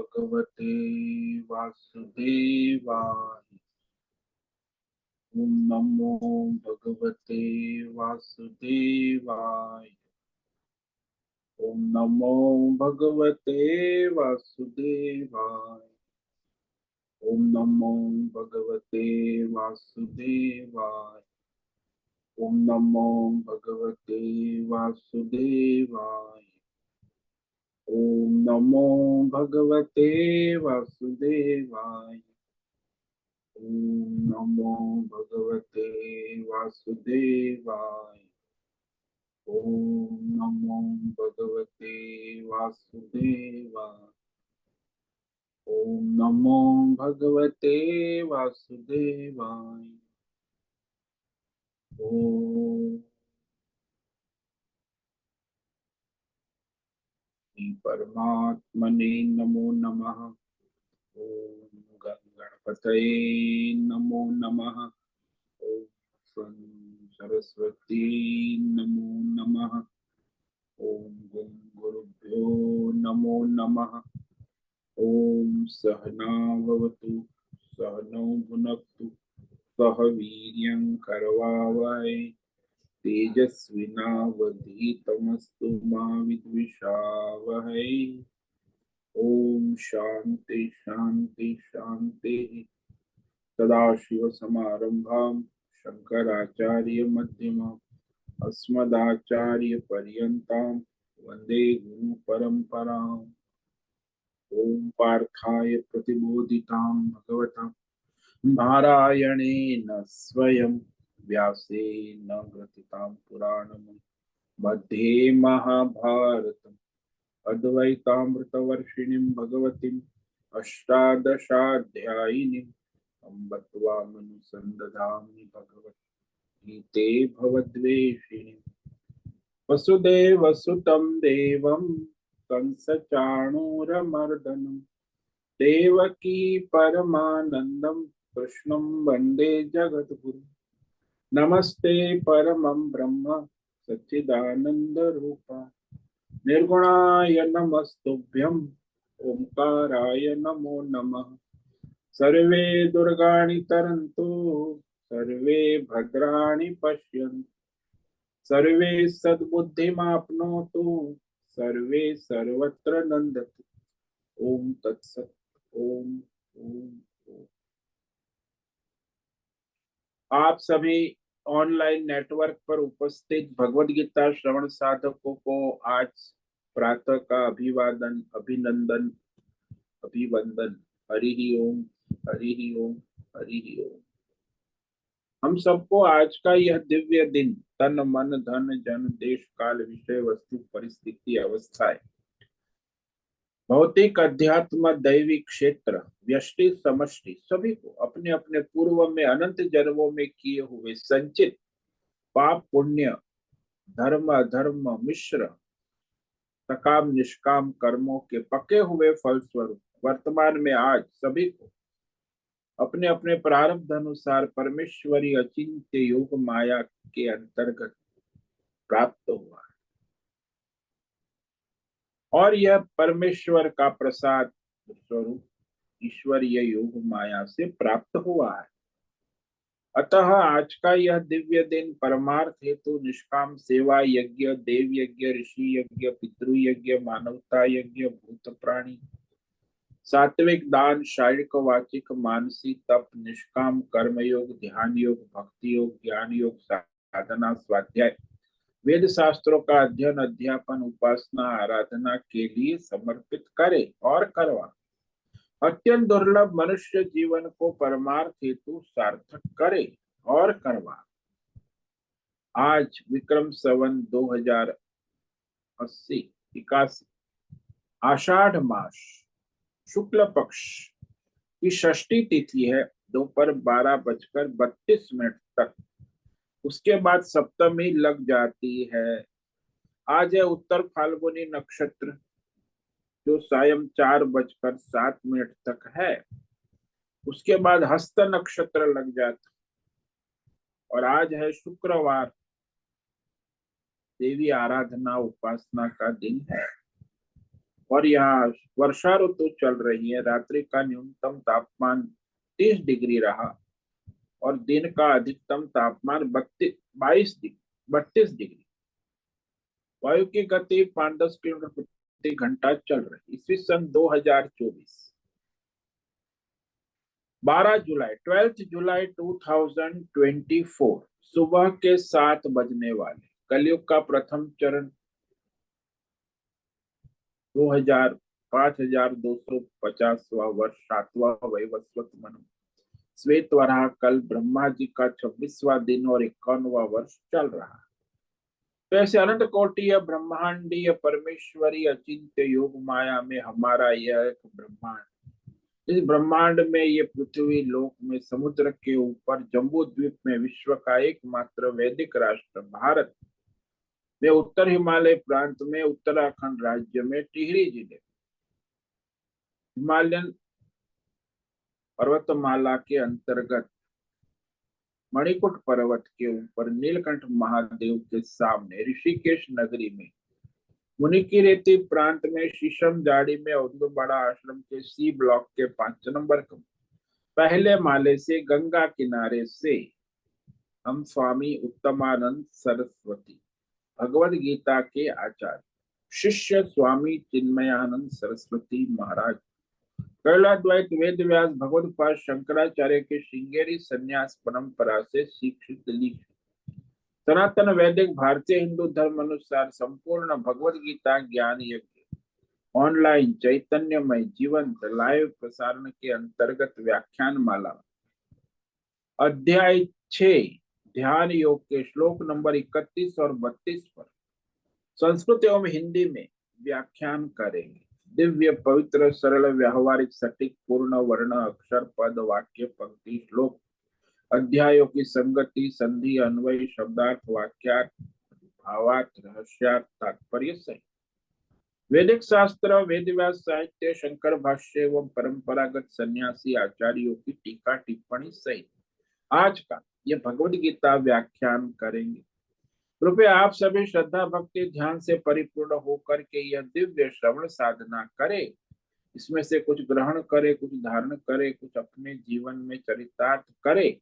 भगवते वासुदेवाय। ओम नमो भगवते वासुदेवाय। ओम नमो भगवते वासुदेवाय। ओम नमो भगवते वासुदेवाय। ओम नमो भगवते वासुदेवाय। ओम नमो भगवते वासुदेवाय। ओम नमो भगवते वासुदेवाय। ओम नमो भगवते वासुदेवाय। ओम नमो भगवते वासुदेवाय। ओम परमात्मने नमो नमः। ओम गणपतये नमो नमः। ओम सरस्वती नमो नमः। ओम गुरुभ्यो नमो नमः। ओम सहनावतु सहनौ भुनक्तु सह वीर्यं करवावहै तेजस्विनावधीतमस्तु मा विद्विषावहै। ओम शांति शांति शांति। सदाशिवसमारंभां शंकराचार्य मध्यमाम् अस्मदाचार्य पर्यन्तां वंदे गुरु परंपराम्। ओम पार्थाय प्रतिबोधितां भगवता नारायणेन स्वयं व्यासेन ग्रथितां पुराणम् मध्ये महाभारतम् अद्वैतामृतवर्षिणीं भगवतीम् अष्टादशाध्यायिनीम् अम्ब त्वामनुसन्दधामि भगवद्गीते भवद्वेषिणीम्। वसुदेवसुतं देवं कंसचाणूरमर्दनं देवकी परमानन्दं कृष्णं वन्दे जगद्गुरुं। नमस्ते परमं ब्रह्म सच्चिदानन्दरूपा निर्गुणाय नमस्तुभ्यं ओंकाराय नमो नमः। सर्वे दुर्गाणि तरन्तु सर्वे भद्राणि पश्यन्तु सर्वे सद्बुद्धिमाप्नोतु सर्वे सर्वत्र नन्दतु। ओम तत्सत्। ओम ओम ओम। आप सभी ऑनलाइन नेटवर्क पर उपस्थित भगवद गीता श्रवण साधकों को आज प्रातः का अभिवादन अभिनंदन अभिवंदन। हरि ओम हरि ओम हरि ओम। हम सबको आज का यह दिव्य दिन तन मन धन जन देश काल विषय वस्तु परिस्थिति अवस्थाएं भौतिक अध्यात्म दैवी क्षेत्र व्यष्टि समष्टि सभी को अपने अपने पूर्व में अनंत जन्मों में किए हुए संचित पाप पुण्य धर्म अधर्म मिश्र सकाम निष्काम कर्मों के पके हुए फलस्वरूप वर्तमान में आज सभी को अपने अपने प्रारब्ध अनुसार परमेश्वरी अचिंत्य योग माया के अंतर्गत प्राप्त हुआ है और यह परमेश्वर का प्रसाद स्वरूप ईश्वरीय योग माया से प्राप्त हुआ है। अतः आज का यह दिव्य दिन परमार्थ हेतु निष्काम सेवा यज्ञ देव यज्ञ ऋषि यज्ञ पितृ यज्ञ मानवता यज्ञ भूत प्राणी सात्विक दान शारीरिक वाचिक मानसिक तप निष्काम कर्म योग ध्यान योग भक्ति योग ज्ञान योग साधना स्वाध्याय वेद शास्त्रों का अध्ययन अध्यापन उपासना आराधना के लिए समर्पित करे और करवा अत्यंत दुर्लभ मनुष्य जीवन को परमार्थ हेतु सार्थक करे और करवा। आज विक्रम संवत 2080 आषाढ़ मास शुक्ल पक्ष की षष्ठी तिथि है दोपहर 12:32 तक। उसके बाद सप्तमी लग जाती है। आज है उत्तर फाल्गुनी नक्षत्र जो सायं 4:07 तक है। उसके बाद हस्त नक्षत्र लग जाता और आज है शुक्रवार देवी आराधना उपासना का दिन है। और यहाँ वर्षा ऋतु चल रही है। रात्रि का न्यूनतम तापमान 30 डिग्री रहा और दिन का अधिकतम तापमान 32 डिग्री। वायु की गति 5-10 किलोमीटर प्रति घंटा चल रही। ईस्वी सन 2024 12 जुलाई 12 जुलाई 2024 सुबह के 7 बजने वाले। कलयुग का प्रथम चरण 5250वां वर्ष, 7वां वैवस्वत मनु। श्वेत वराह कल ब्रह्मा जी का 26वां दिन और 51वां वर्ष चल रहा है। तो ऐसे अनंत कोटि ब्रह्मांडीय परमेश्वरी अचिंत्य योग माया में हमारा यह एक ब्रह्मांड, इस ब्रह्मांड में ये पृथ्वी लोक में समुद्र के ऊपर जम्बू द्वीप में विश्व का एकमात्र वैदिक राष्ट्र भारत में उत्तर हिमालय प्रांत में उत्तराखंड राज्य में टिहरी जिले हिमालयन पर्वतमाला के अंतर्गत मणिकुट पर्वत के ऊपर नीलकंठ महादेव के सामने ऋषिकेश नगरी में मुनिकीरेती प्रांत में शीशम जाड़ी में औदुंबरा आश्रम के सी ब्लॉक के 5 नंबर पहले माले से गंगा किनारे से हम स्वामी उत्तमानंद सरस्वती भगवद गीता के आचार्य शिष्य स्वामी चिन्मयानंद सरस्वती महाराज कैलाद्वैत वेद व्यास भगवद पाद शंकराचार्य के श्रृंगेरी संन्यास परंपरा से शिक्षित लिखित सनातन वैदिक भारतीय हिंदू धर्म अनुसार संपूर्ण भगवद गीता ज्ञान यज्ञ ऑनलाइन चैतन्यमय जीवंत लाइव प्रसारण के अंतर्गत व्याख्यान माला अध्याय 6 ध्यान योग के श्लोक नंबर 31 और 32 पर संस्कृत एवं हिंदी में व्याख्यान करेंगे। दिव्य पवित्र सरल व्यावहारिक सटीक पूर्ण वर्ण अक्षर पद वाक्य पंक्ति श्लोक अध्यायों की संगति संधि अन्वय शब्दार्थ वाक्यार्थ भावार्थ रहस्यार्थ तात्पर्य सहित वैदिक शास्त्र वेद व्यास साहित्य शंकर भाष्य एवं परंपरागत सन्यासी आचार्यों की टीका टिप्पणी सहित आज का यह भगवद गीता व्याख्यान करेंगे। कृपया आप सभी श्रद्धा भक्ति ध्यान से परिपूर्ण होकर के यह दिव्य श्रवण साधना करें। इसमें से कुछ ग्रहण करे, कुछ धारण करे, कुछ अपने जीवन में चरितार्थ करे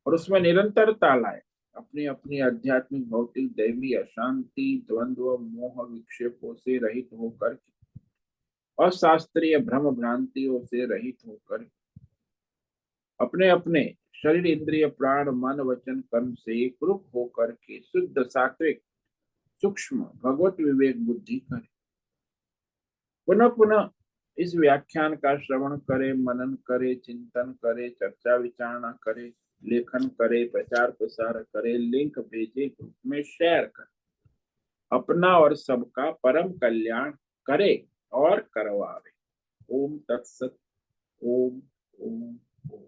और उसमें निरंतरता लाए। अपनी अपनी आध्यात्मिक भौतिक दैवी अशांति द्वंद्व मोह विक्षेपों से रहित होकर और शास्त्रीय भ्रम भ्रांतियों से रहित होकर अपने अपने शरीर इंद्रिय प्राण मन वचन कर्म से एकरूप होकर के शुद्ध सात्विक सूक्ष्म भगवत विवेक बुद्धि करे। पुनः पुनः इस व्याख्यान का श्रवण करे, मनन करे, चिंतन करे, चर्चा विचारणा करे, लेखन करे, प्रचार प्रसार करे, लिंक भेजे, ग्रुप में शेयर करे, अपना और सबका परम कल्याण करे और करवावे। ओम तत्सत। ओम ओम ओम।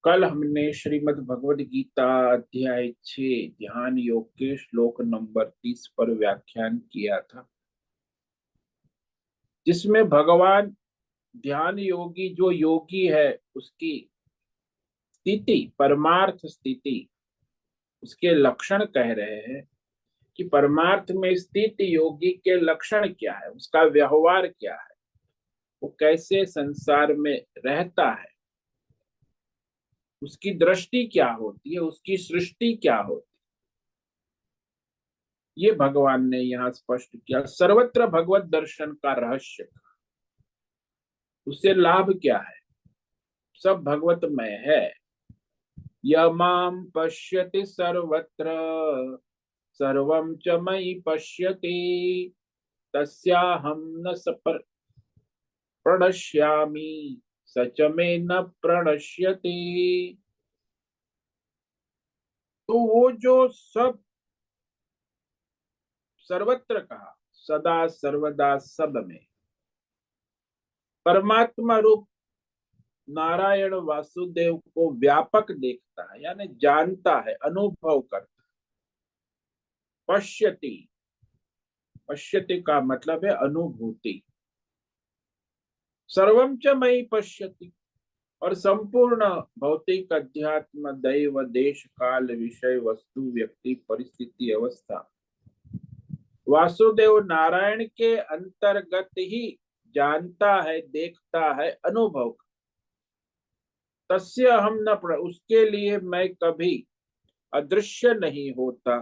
कल हमने श्रीमद् भगवद गीता अध्याय 6 ध्यान योग के श्लोक नंबर 30 पर व्याख्यान किया था, जिसमें भगवान ध्यान योगी जो योगी है उसकी स्थिति परमार्थ स्थिति उसके लक्षण कह रहे हैं कि परमार्थ में स्थित योगी के लक्षण क्या है, उसका व्यवहार क्या है, वो कैसे संसार में रहता है, उसकी दृष्टि क्या होती है, उसकी सृष्टि क्या होती है, ये भगवान ने यहाँ स्पष्ट किया। सर्वत्र भगवत दर्शन का रहस्य, उससे लाभ क्या है, सब भगवतमय है। यमाम पश्यति सर्वत्र सर्वं च मयि पश्यति तस्याहं न प्रणश्यामि सच में न प्रणश्यति। तो वो जो सब सर्वत्र कहा, सदा सर्वदा सब में परमात्मा रूप नारायण वासुदेव को व्यापक देखता है, यानी जानता है, अनुभव करता है। पश्यति, पश्यति का मतलब है अनुभूति। सर्वं च मयि पश्यति, और संपूर्ण भौतिक अध्यात्म दैव देश काल विषय वस्तु व्यक्ति परिस्थिति अवस्था वासुदेव नारायण के अंतर्गत ही जानता है, देखता है, अनुभव। तस्य हम न उसके लिए मैं कभी अदृश्य नहीं होता,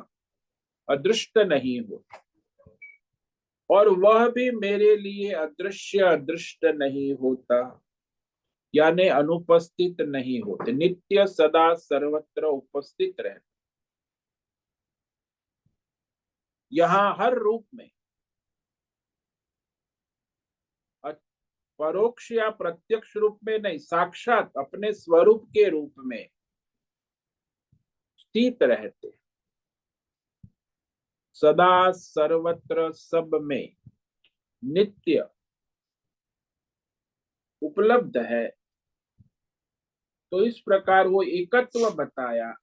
अदृष्ट नहीं होता, और वह भी मेरे लिए अदृश्य अदृष्ट नहीं होता, यानी अनुपस्थित नहीं होते, नित्य सदा सर्वत्र उपस्थित रहते, यहाँ हर रूप में, परोक्ष या प्रत्यक्ष रूप में नहीं, साक्षात अपने स्वरूप के रूप में स्थित रहते, सदा सर्वत्र सब में नित्य उपलब्ध है। तो इस प्रकार वो एकत्व बताया।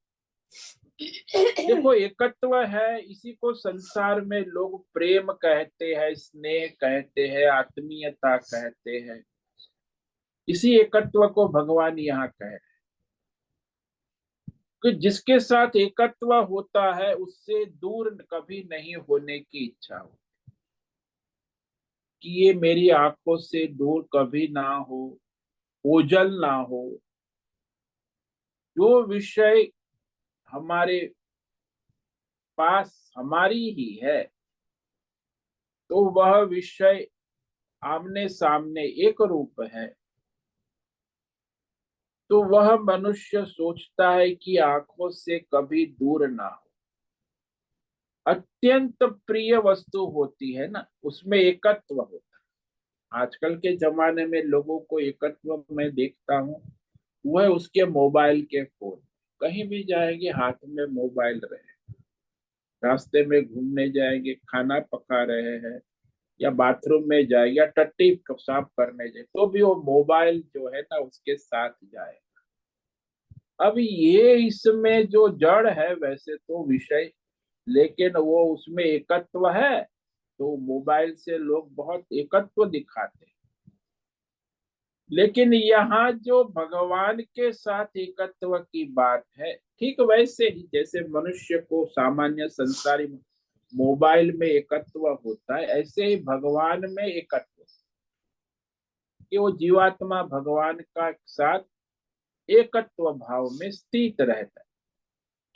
देखो, एकत्व है, इसी को संसार में लोग प्रेम कहते हैं, स्नेह कहते हैं, आत्मीयता कहते हैं। इसी एकत्व को भगवान यहाँ कह रहे हैं कि जिसके साथ एकत्व होता है उससे दूर कभी नहीं होने की इच्छा हो, कि ये मेरी आंखों से दूर कभी ना हो, ओझल ना हो। जो विषय हमारे पास हमारी ही है, तो वह विषय आमने सामने एक रूप है, तो वह मनुष्य सोचता है कि आंखों से कभी दूर ना हो। अत्यंत प्रिय वस्तु होती है ना, उसमें एकत्व होता है। आजकल के जमाने में लोगों को एकत्व मैं देखता हूँ, वह उसके मोबाइल के फोन, कहीं भी जाएंगे हाथ में मोबाइल रहे, रास्ते में घूमने जाएंगे, खाना पका रहे हैं, या बाथरूम में जाए, या टट्टी साफ करने जाए, तो भी वो मोबाइल जो है ना उसके साथ जाए। अब ये इसमें जो जड़ है वैसे तो विषय, लेकिन वो उसमें एकत्व है, तो मोबाइल से लोग बहुत एकत्व दिखाते हैं। लेकिन यहाँ जो भगवान के साथ एकत्व की बात है, ठीक वैसे ही जैसे मनुष्य को सामान्य संसारी मोबाइल में एकत्व होता है, ऐसे ही भगवान में एकत्व, कि वो जीवात्मा भगवान का साथ एकत्व भाव में स्थित रहता है।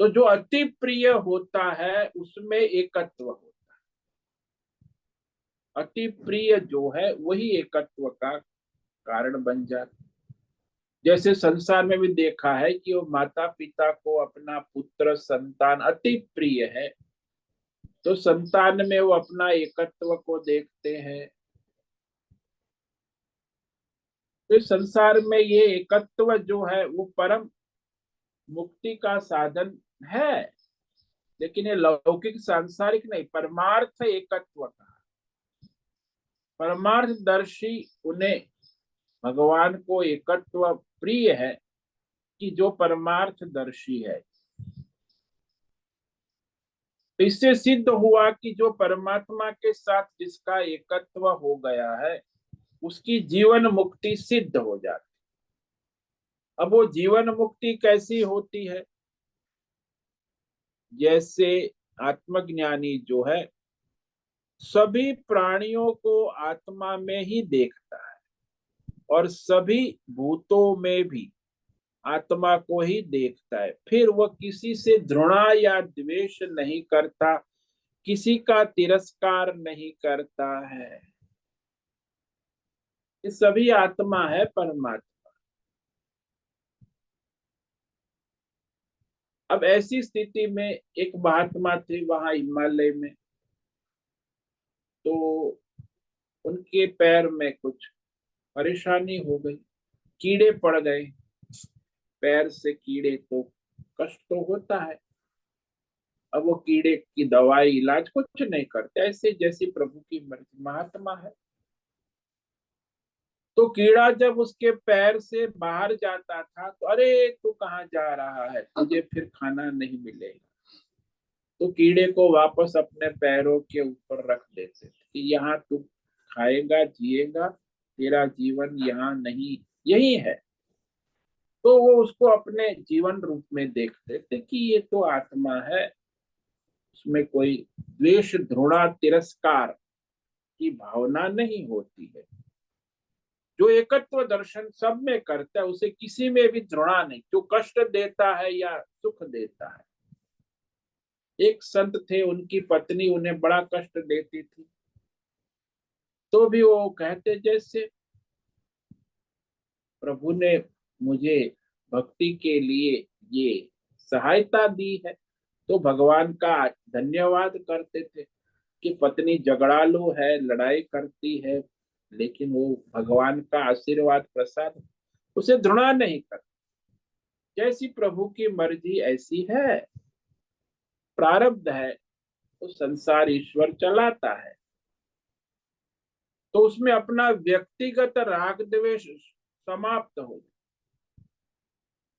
तो जो अति प्रिय होता है उसमें एकत्व होता है, अति प्रिय जो है वही एकत्व का कारण बन जाता है। जैसे संसार में भी देखा है कि वो माता पिता को अपना पुत्र संतान अति प्रिय है, तो संतान में वो अपना एकत्व को देखते हैं। तो संसार में ये एकत्व जो है वो परम मुक्ति का साधन है, लेकिन ये लौकिक सांसारिक नहीं, परमार्थ एकत्व का। परमार्थदर्शी उन्हें भगवान को एकत्व प्रिय है, कि जो परमार्थदर्शी है। तो इससे सिद्ध हुआ कि जो परमात्मा के साथ जिसका एकत्व हो गया है उसकी जीवन मुक्ति सिद्ध हो जाती। अब वो जीवन मुक्ति कैसी होती है? जैसे आत्मज्ञानी जो है सभी प्राणियों को आत्मा में ही देखता है, और सभी भूतों में भी आत्मा को ही देखता है, फिर वह किसी से घृणा या द्वेष नहीं करता, किसी का तिरस्कार नहीं करता है। ये सभी आत्मा है परमात्मा। अब ऐसी स्थिति में एक महात्मा थे वहां हिमालय में, तो उनके पैर में कुछ परेशानी हो गई, कीड़े पड़ गए पैर से, कीड़े तो कष्ट तो होता है। अब वो कीड़े की दवाई इलाज कुछ नहीं करते, ऐसे जैसी प्रभु की मर्जी, महात्मा है। तो कीड़ा जब उसके पैर से बाहर जाता था तो अरे तू कहाँ जा रहा है, तुझे फिर खाना नहीं मिलेगा। तो कीड़े को वापस अपने पैरों के ऊपर रख देते थे कि यहाँ तू खाएगा जिएगा, तेरा जीवन यहाँ नहीं, यही है। तो वो उसको अपने जीवन रूप में देखते थे कि ये तो आत्मा है, उसमें कोई द्वेष घृणा तिरस्कार की भावना नहीं होती है। जो एकत्व दर्शन सब में करता है उसे किसी में भी घृणा नहीं, जो कष्ट देता है या सुख देता है। एक संत थे, उनकी पत्नी उन्हें बड़ा कष्ट देती थी, तो भी वो कहते जैसे प्रभु ने मुझे भक्ति के लिए ये सहायता दी है, तो भगवान का धन्यवाद करते थे कि पत्नी झगड़ालू है, लड़ाई करती है, लेकिन वो भगवान का आशीर्वाद प्रसाद, उसे घृणा नहीं करती। जैसी प्रभु की मर्जी ऐसी है, प्रारब्ध है तो संसार ईश्वर चलाता है, तो उसमें अपना व्यक्तिगत राग द्वेष समाप्त हो।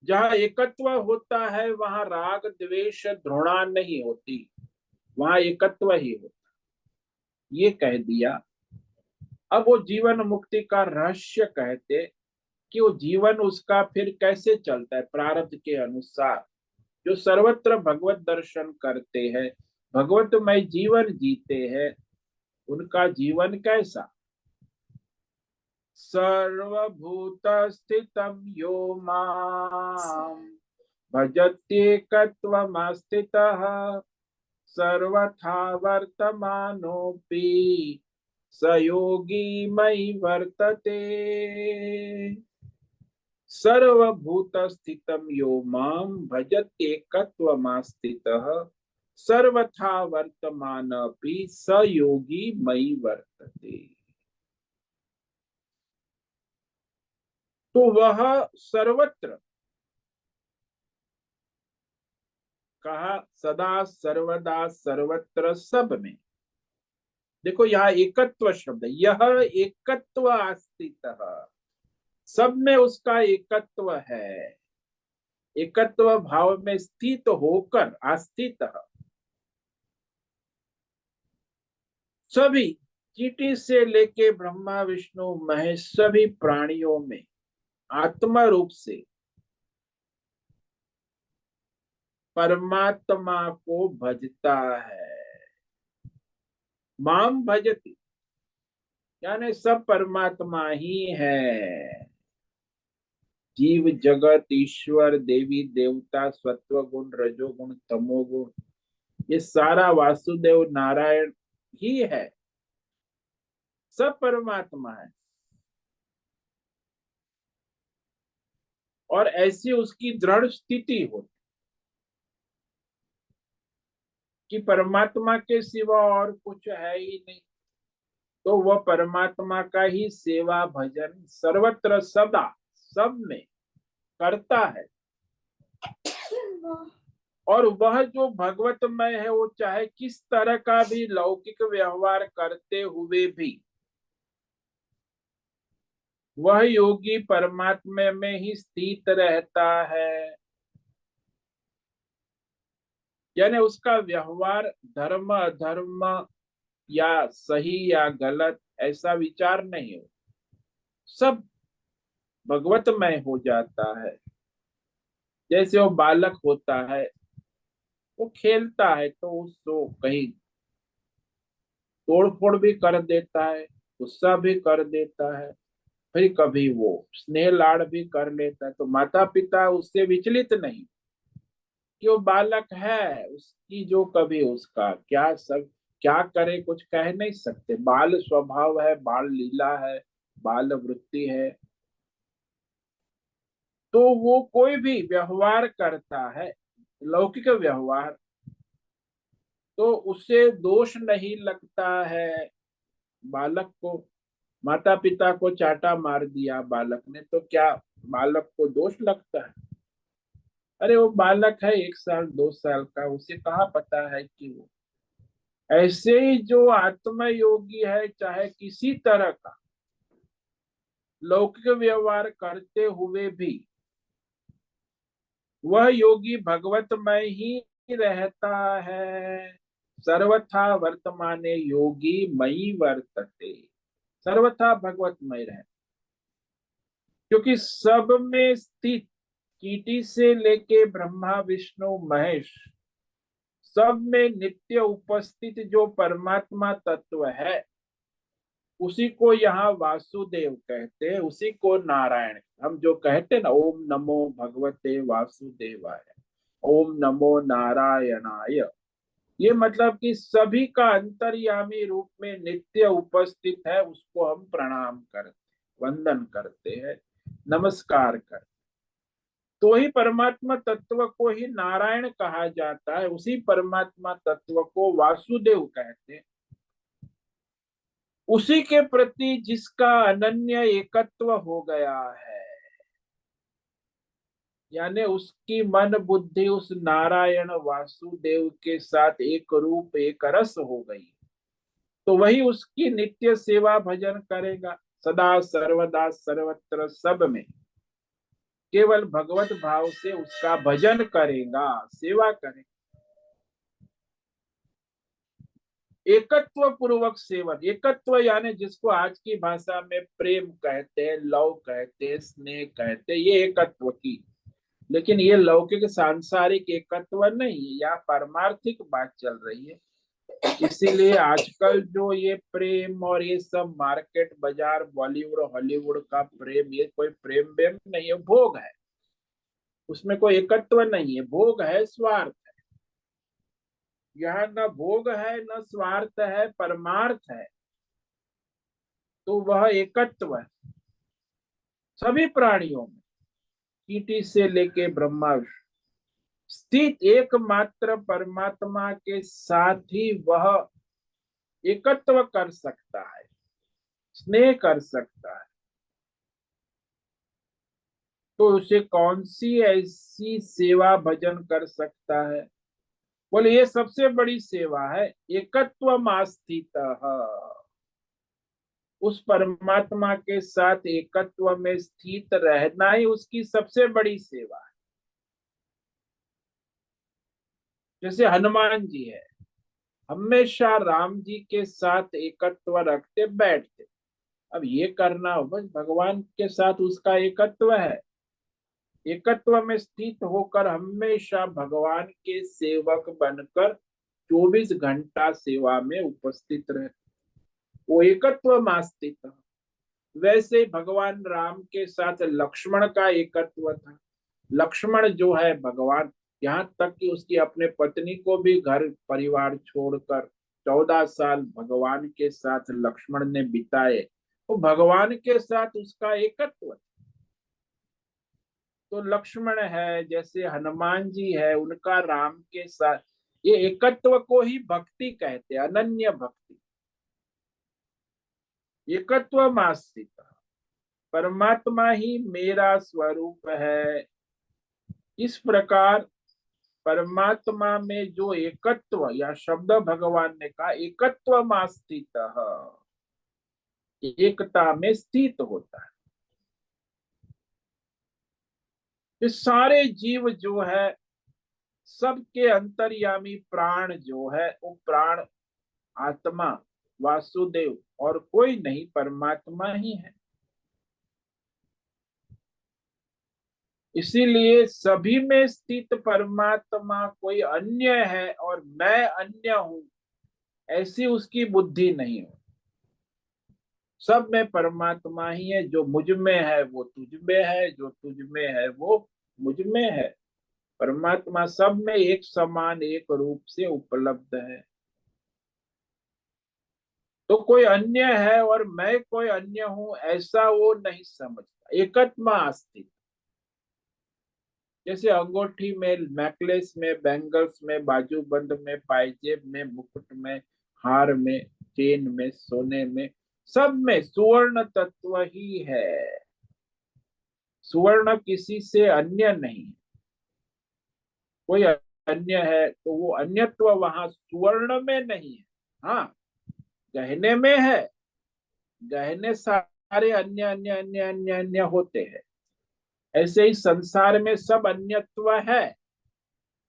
जहाँ एकत्व होता है वहां राग द्वेष घृणा नहीं होती, वहां एकत्व ही होता, ये कह दिया। अब वो जीवन मुक्ति का रहस्य कहते कि वो जीवन उसका फिर कैसे चलता है प्रारब्ध के अनुसार। जो सर्वत्र भगवत दर्शन करते हैं, भगवतमय जीवन जीते हैं, उनका जीवन कैसा? सर्वभूत स्थितम यो माम भजत्येकत्वमास्थितः सर्वथा वर्तमानोऽपि स योगी मयि वर्तते। सर्वभूत स्थितम यो माम भजत्येकत्वमास्थितः सर्वथा वर्तमानोऽपि स योगी मयि वर्तते। तो वह सर्वत्र, कहा सदा सर्वदा सर्वत्र सब में। देखो यहाँ एकत्व शब्द, यह एकत्व आस्थित, सब में उसका एकत्व है। एकत्व भाव में स्थित होकर आस्थित, सभी चींटी से लेके ब्रह्मा विष्णु महेश सभी प्राणियों में आत्मा रूप से परमात्मा को भजता है। माम भजती यानी सब परमात्मा ही है। जीव जगत ईश्वर देवी देवता सत्व गुण रजोगुण तमोगुण, ये सारा वासुदेव नारायण ही है, सब परमात्मा है। और ऐसी उसकी दृढ़ स्थिति होती कि परमात्मा के सिवा और कुछ है ही नहीं, तो वह परमात्मा का ही सेवा भजन सर्वत्र सदा सब में करता है। और वह जो भगवतमय है, वो चाहे किस तरह का भी लौकिक व्यवहार करते हुए भी वह योगी परमात्मा में ही स्थित रहता है। यानी उसका व्यवहार धर्म अधर्म या सही या गलत ऐसा विचार नहीं हो, सब भगवतमय हो जाता है। जैसे वो बालक होता है, वो खेलता है तो उसको कहीं तोड़ फोड़ भी कर देता है, गुस्सा भी कर देता है, फिर कभी वो स्नेह लाड़ भी कर लेता है, तो माता पिता उससे विचलित नहीं कि वो बालक है, उसकी जो कभी उसका क्या सब क्या करे कुछ कह नहीं सकते। बाल स्वभाव है, बाल लीला है, बाल वृत्ति है, तो वो कोई भी व्यवहार करता है लौकिक व्यवहार, तो उससे दोष नहीं लगता है बालक को। माता पिता को चाटा मार दिया बालक ने, तो क्या बालक को दोष लगता है? अरे वो बालक है, 1 साल 2 साल का, उसे कहाँ पता है कि वो। ऐसे ही जो आत्म योगी है, चाहे किसी तरह का लौकिक व्यवहार करते हुए भी वह योगी भगवतमय ही रहता है। सर्वथा वर्तमाने योगी मई वर्तते, सर्वथा भगवतमय रहे, क्योंकि सब में स्थित, चींटी से लेके ब्रह्मा विष्णु महेश सब में नित्य उपस्थित जो परमात्मा तत्व है उसी को यहाँ वासुदेव कहते हैं, उसी को नारायण। हम जो कहते हैं ना, ओम नमो भगवते वासुदेवाय, ओम नमो नारायणाय, ये मतलब कि सभी का अंतर्यामी रूप में नित्य उपस्थित है, उसको हम प्रणाम करते, वंदन करते हैं, नमस्कार करते। तो ही परमात्मा तत्व को ही नारायण कहा जाता है, उसी परमात्मा तत्व को वासुदेव कहते हैं। उसी के प्रति जिसका अनन्य एकत्व हो गया है, यानी उसकी मन बुद्धि उस नारायण वासुदेव के साथ एक रूप एक रस हो गई, तो वही उसकी नित्य सेवा भजन करेगा, सदा सर्वदा सर्वत्र सब में केवल भगवत भाव से उसका भजन करेगा, सेवा करेगा। एकत्व पूर्वक सेवन, एकत्व यानी जिसको आज की भाषा में प्रेम कहते हैं, लव कहते हैं, स्नेह कहते हैं, ये एकत्व की। लेकिन ये लौकिक सांसारिक एकत्व नहीं है, यहाँ पारमार्थिक बात चल रही है। इसीलिए आजकल जो ये प्रेम और ये सब मार्केट बाजार बॉलीवुड हॉलीवुड का प्रेम, ये कोई प्रेम वेम नहीं है, भोग है। उसमें कोई एकत्व नहीं है, भोग है, स्वार्थ है। यहाँ न भोग है न स्वार्थ है, परमार्थ है। तो वह एकत्व है सभी प्राणियों में, चींटी से लेके ब्रह्मा स्थित एकमात्र परमात्मा के साथ ही वह एकत्व कर सकता है, स्नेह कर सकता है। तो उसे कौन सी ऐसी सेवा भजन कर सकता है? बोले ये सबसे बड़ी सेवा है, एकत्व आस्थित, उस परमात्मा के साथ एकत्व में स्थित रहना ही उसकी सबसे बड़ी सेवा है। जैसे हनुमान जी है, हमेशा राम जी के साथ एकत्व रखते बैठते। अब ये करना हो, बस भगवान के साथ उसका एकत्व है, एकत्व में स्थित होकर हमेशा भगवान के सेवक बनकर 24 घंटा सेवा में उपस्थित रहे, वो एकत्व में स्थित। वैसे भगवान राम के साथ लक्ष्मण का एकत्व था। लक्ष्मण जो है भगवान, यहाँ तक कि उसकी अपने पत्नी को भी घर परिवार छोड़कर 14 साल भगवान के साथ लक्ष्मण ने बिताए, तो भगवान के साथ उसका एकत्व। तो लक्ष्मण है, जैसे हनुमान जी है, उनका राम के साथ ये एकत्व को ही भक्ति कहते हैं, अनन्य भक्ति, एकत्व मास्तित। परमात्मा ही मेरा स्वरूप है। इस प्रकार परमात्मा में जो एकत्व, या शब्द भगवान ने कहा एकत्व मास्तित, एकता में स्थित होता है। ये सारे जीव जो है, सबके अंतर्यामी प्राण जो है, वो प्राण आत्मा वासुदेव और कोई नहीं, परमात्मा ही है। इसीलिए सभी में स्थित परमात्मा कोई अन्य है और मैं अन्य हूं, ऐसी उसकी बुद्धि नहीं हो। सब में परमात्मा ही है, जो मुझ में है वो तुझ में है, जो तुझ में है वो मुझ में है। परमात्मा सब में एक समान एक रूप से उपलब्ध है। तो कोई अन्य है और मैं कोई अन्य हूं, ऐसा वो नहीं समझता। एकत्व आस्तिक, जैसे अंगूठी में, नेकलेस में, बैंगल्स में, बाजूबंद में, पायजेब में, मुकुट में, हार में, चेन में, सोने में, सब में सुवर्ण तत्व ही है। सुवर्ण किसी से अन्य नहीं। कोई अन्य है तो वो अन्यत्व वहां सुवर्ण में नहीं है। हाँ, गहने में है, गहने सारे अन्य अन्य अन्य अन्य अन्य होते हैं। ऐसे ही संसार में सब अन्यत्व है,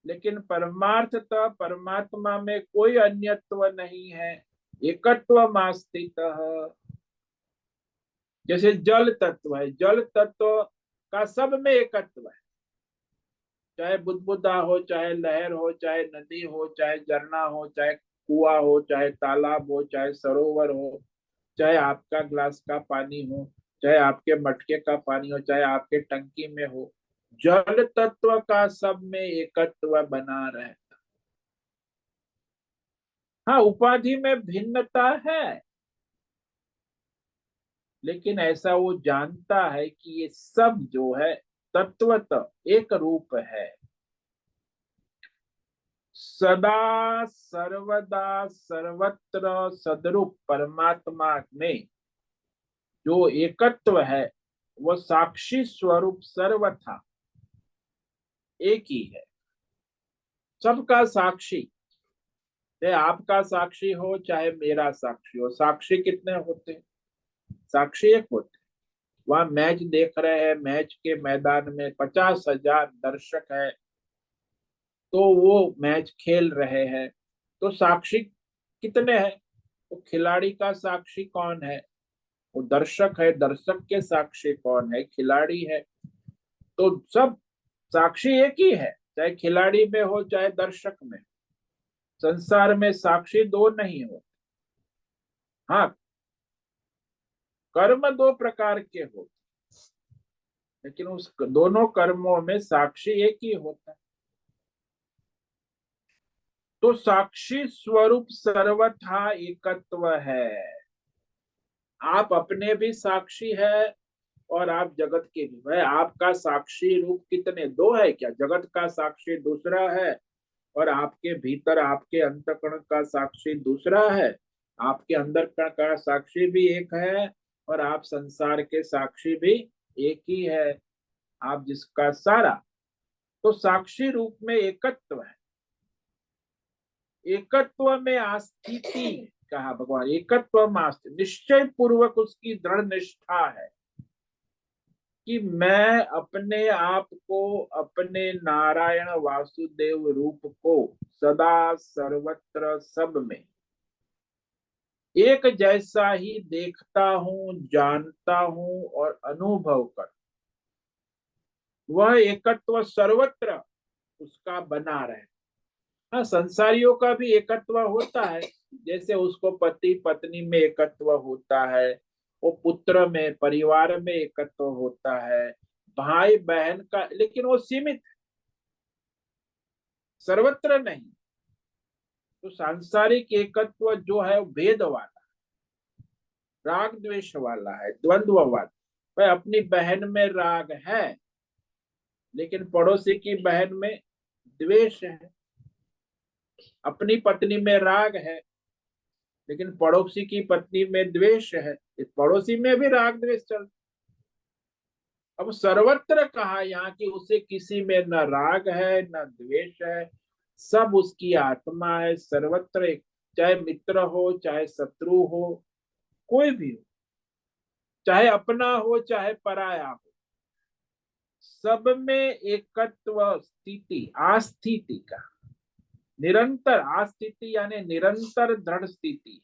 लेकिन परमार्थतः परमात्मा में कोई अन्यत्व नहीं है, एकत्व मास्तित। जैसे जल तत्व है, जल तत्व का सब में एकत्व है। चाहे बुदबुदा हो, चाहे लहर हो, चाहे नदी हो, चाहे झरना हो, चाहे कुआं हो, चाहे तालाब हो, चाहे सरोवर हो, चाहे आपका ग्लास का पानी हो, चाहे आपके मटके का पानी हो, चाहे आपके टंकी में हो, जल तत्व का सब में एकत्व बना रहे। हाँ, उपाधि में भिन्नता है, लेकिन ऐसा वो जानता है कि ये सब जो है तत्वतः एक रूप है। सदा सर्वदा सर्वत्र सदरूप परमात्मा में जो एकत्व है, वो साक्षी स्वरूप सर्वथा एक ही है, सबका साक्षी। चाहे आपका साक्षी हो, चाहे मेरा साक्षी हो, साक्षी कितने होते हैं? साक्षी एक होते हैं। वहां मैच देख रहे हैं, मैच के मैदान में 50,000 दर्शक है, तो वो मैच खेल रहे हैं, तो साक्षी कितने हैं? तो खिलाड़ी का साक्षी कौन है? वो दर्शक है। दर्शक के साक्षी कौन है? खिलाड़ी है। तो सब साक्षी एक ही है, चाहे खिलाड़ी में हो चाहे दर्शक में। संसार में साक्षी दो नहीं हो। हाँ, कर्म दो प्रकार के हो, लेकिन उस दोनों कर्मों में साक्षी एक ही होता है। तो साक्षी स्वरूप सर्वथा एकत्व है। आप अपने भी साक्षी है और आप जगत के भी। भाई, आपका साक्षी रूप कितने? दो है क्या? जगत का साक्षी दूसरा है, और आपके भीतर आपके अंतःकरण का साक्षी दूसरा है। आपके अंदर का साक्षी भी एक है, और आप संसार के साक्षी भी एक ही है। आप जिसका सारा, तो साक्षी रूप में एकत्व है। एकत्व में आस्थिति कहा भगवान। एकत्व में आस्थिति, निश्चय पूर्वक उसकी दृढ़ निष्ठा है कि मैं अपने आप को, अपने नारायण वासुदेव रूप को सदा सर्वत्र सब में एक जैसा ही देखता हूं, जानता हूं और अनुभव कर। वह एकत्व सर्वत्र उसका बना रहे। हाँ, संसारियों का भी एकत्व होता है, जैसे उसको पति पत्नी में एकत्व होता है, वो पुत्र में, परिवार में एकत्व होता है, भाई बहन का, लेकिन वो सीमित है, सर्वत्र नहीं। तो सांसारिक एकत्व जो है वो भेद वाला, राग द्वेष वाला है, द्वंद्व वाला। भाई, अपनी बहन में राग है, लेकिन पड़ोसी की बहन में द्वेष है। अपनी पत्नी में राग है, लेकिन पड़ोसी की पत्नी में द्वेष है। इस पड़ोसी में भी राग द्वेष चलता। अब सर्वत्र कहा यहाँ की उसे किसी में न राग है न द्वेष है, सब उसकी आत्मा है सर्वत्र एक। चाहे मित्र हो, चाहे शत्रु हो, कोई भी हो, चाहे अपना हो चाहे पराया हो, सब में एकत्व स्थिति, आस्थिति का, निरंतर आस्थिति यानी निरंतर दृढ़ स्थिति।